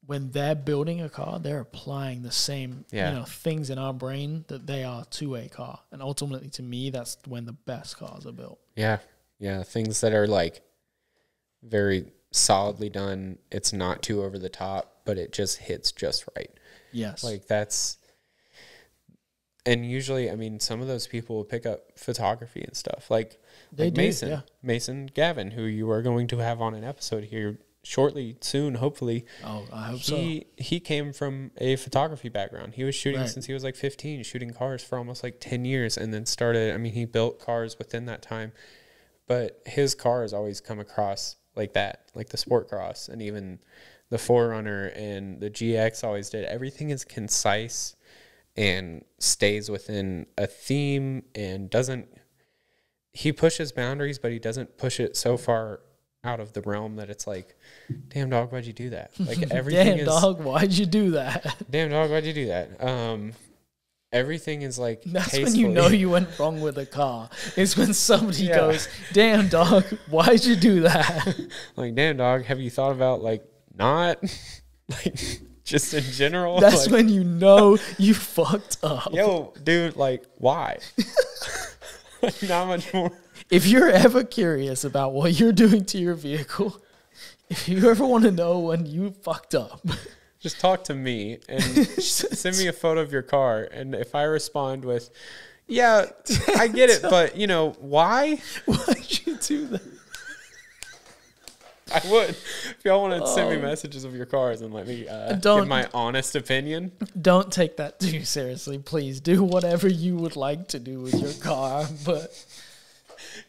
B: when they're building a car, they're applying the same things in our brain that they are to a car. And ultimately, to me, that's when the best cars are built.
A: Yeah. Yeah. Things that are like very solidly done. It's not too over the top, but it just hits just right.
B: Yes.
A: Like that's, and usually, I mean, some of those people will pick up photography and stuff. Like Mason Gavin, who you are going to have on an episode here shortly, soon, hopefully.
B: Oh, I hope so.
A: He came from a photography background. He was shooting since he was like 15, shooting cars for almost like 10 years, and then started, I mean, he built cars within that time. But his cars always come across like that, like the Sport Cross and even the 4Runner and the GX always did. Everything is concise and stays within a theme and he pushes boundaries, but he doesn't push it so far out of the realm that it's like, damn dog, why'd you do that? Like everything
B: damn dog, why'd you do that?
A: Damn dog, why'd you do that? Everything is like
B: that's
A: tastefully.
B: when you know you went wrong with a car. It's when somebody goes, damn dog, why'd you do that?
A: Like, damn dog, have you thought about like not like just in general?
B: That's
A: like,
B: when you know you fucked up.
A: Yo, dude, like why? Like, not much more.
B: If you're ever curious about what you're doing to your vehicle, if you ever want to know when you fucked up,
A: just talk to me and send me a photo of your car. And if I respond with, yeah, I get it, but, you know, why?
B: Why'd you do that?
A: I would. If y'all want to send me messages of your cars and let me give my honest opinion.
B: Don't take that too seriously. Please do whatever you would like to do with your car, but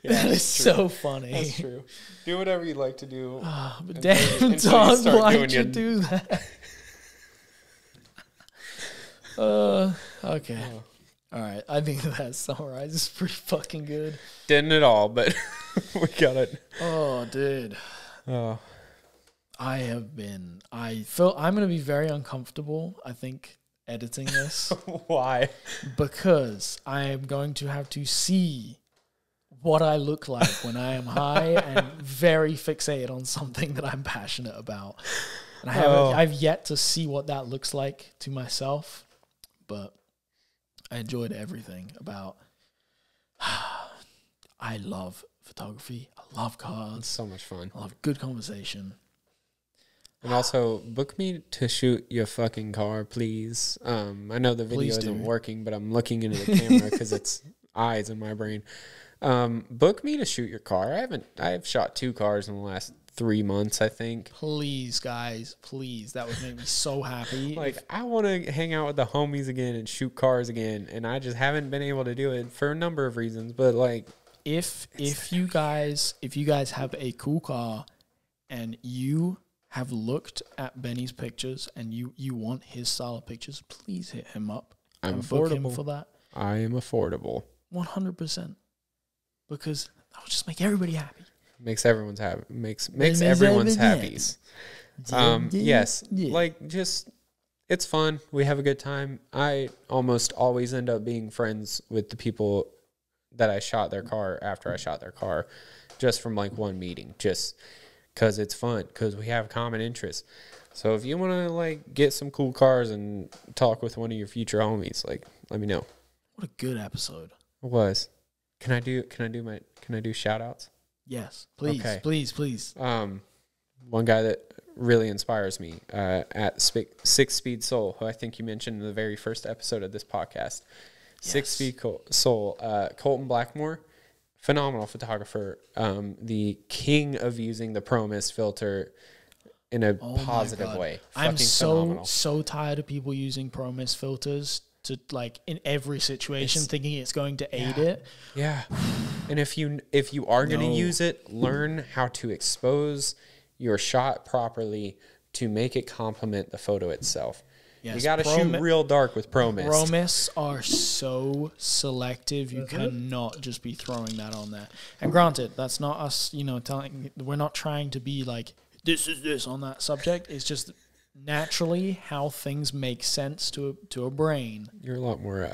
B: that is so funny.
A: That's true. Do whatever you like to do.
B: But damn, dog, why'd you do that? Okay. All right. I think that summarizes pretty fucking good.
A: Didn't at all, but we got it.
B: Oh, dude.
A: Oh.
B: I feel I'm going to be very uncomfortable, I think, editing this.
A: Why?
B: Because I am going to have to see what I look like when I am high and very fixated on something that I'm passionate about. And I've yet to see what that looks like to myself. But I enjoyed everything about. I love photography. I love cars.
A: It's so much fun.
B: I love good conversation.
A: And also, book me to shoot your fucking car, please. I know the video isn't working, but I'm looking into the camera because it's eyes in my brain. Book me to shoot your car. I've shot 2 cars in the last 3 months, I think.
B: Please, guys, please. That would make me so happy.
A: Like, I want to hang out with the homies again and shoot cars again, and I just haven't been able to do it for a number of reasons. But like,
B: if you guys have a cool car and you have looked at Benny's pictures and you want his style of pictures, please hit him up.
A: I'm
B: book him
A: affordable
B: for that.
A: I am affordable.
B: 100%. Because that will just make everybody happy.
A: Makes everyone's happy. Makes everyone's happies. Yes.
B: Yeah.
A: Like, just, it's fun. We have a good time. I almost always end up being friends with the people that I shot their car after I shot their car, just from like one meeting, just because it's fun, because we have common interests. So if you want to like get some cool cars and talk with one of your future homies, like, let me know.
B: What a good episode.
A: It was. Can I do shout outs?
B: Yes, please,
A: Okay.
B: please.
A: One guy that really inspires me at Six Speed Soul, who I think you mentioned in the very first episode of this podcast.
B: Yes.
A: 6 Speed Soul, Colton Blackmore, phenomenal photographer, the king of using the Pro Mist filter in a positive way.
B: I'm
A: phenomenal.
B: so tired of people using Pro Mist filters to like in every situation thinking it's going to aid it.
A: Yeah. And if you are going to use it, learn how to expose your shot properly to make it complement the photo itself. Yes, you got to shoot real dark with Pro Mist.
B: Pro Mists are so selective. You cannot just be throwing that on there. And granted, that's not us, we're not trying to be like, this is this on that subject. It's just naturally how things make sense to a brain.
A: You're a lot more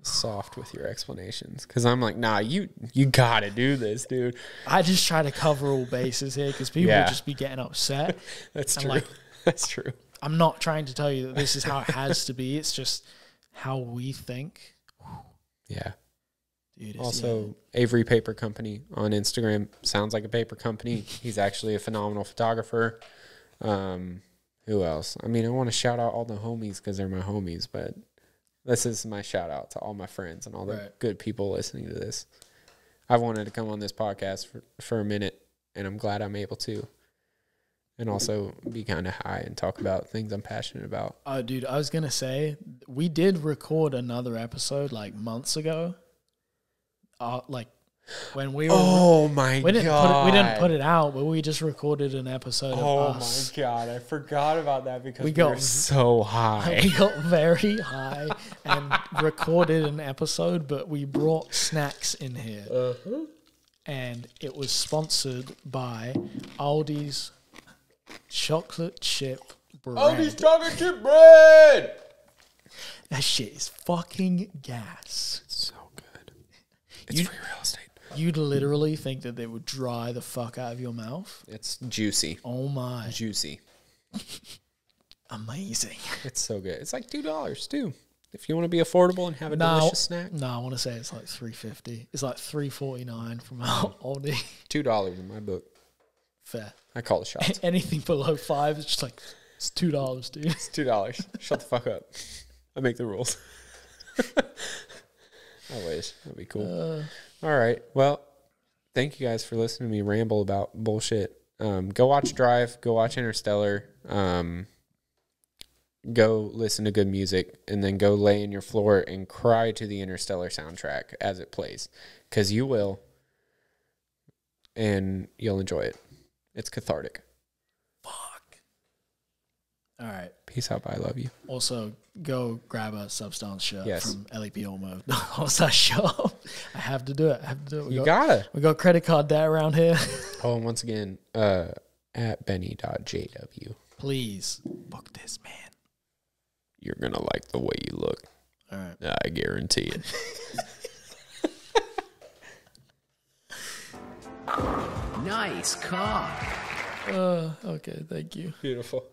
A: soft with your explanations, because I'm like, nah, you got to do this, dude.
B: I just try to cover all bases here because people will just be getting upset.
A: That's true. That's true.
B: I'm not trying to tell you that this is how it has to be. It's just how we think.
A: Yeah.
B: Dude,
A: also, Avery Paper Company on Instagram. Sounds like a paper company. He's actually a phenomenal photographer. Who else? I mean, I want to shout out all the homies because they're my homies, but this is my shout out to all my friends and all the good people listening to this. I've wanted to come on this podcast for a minute, and I'm glad I'm able to. And also be kind of high and talk about things I'm passionate about.
B: Oh, dude, I was going to say, we did record another episode like months ago. Like when we were...
A: Oh, my God.
B: We didn't put it out, but we just recorded an episode of us.
A: Oh, my God. I forgot about that because we were so high.
B: We got very high and recorded an episode, but we brought snacks in here. And it was sponsored by Aldi's chocolate chip bread.
A: Aldi's chocolate chip bread!
B: That shit is fucking gas.
A: It's so good. It's free real estate.
B: You'd literally think that they would dry the fuck out of your mouth.
A: It's juicy.
B: Oh my.
A: Juicy.
B: Amazing.
A: It's so good. It's like $2 too. If you want to be affordable and have a delicious snack.
B: No, I want to say it's like $3.50. It's like $3.49 from Aldi.
A: $2 in my book.
B: Fair.
A: I call the shots.
B: Anything below $5, it's just like, it's $2, dude.
A: It's $2. Shut the fuck up. I make the rules. I wish. That'd be cool. All right. Well, thank you guys for listening to me ramble about bullshit. Go watch Drive. Go watch Interstellar. Go listen to good music. And then go lay in your floor and cry to the Interstellar soundtrack as it plays. Because you will. And you'll enjoy it. It's cathartic.
B: Fuck. All right.
A: Peace out. Bye. I love you.
B: Also, go grab a Substance shirt from LEP Olmo. What's that shop? I have to do it.
A: You gotta.
B: We got credit card debt around here.
A: Oh, and once again, at benny.jw.
B: Please book this, man.
A: You're going to like the way you look.
B: All right.
A: I guarantee it.
C: Nice cock.
B: Okay, thank you.
A: Beautiful.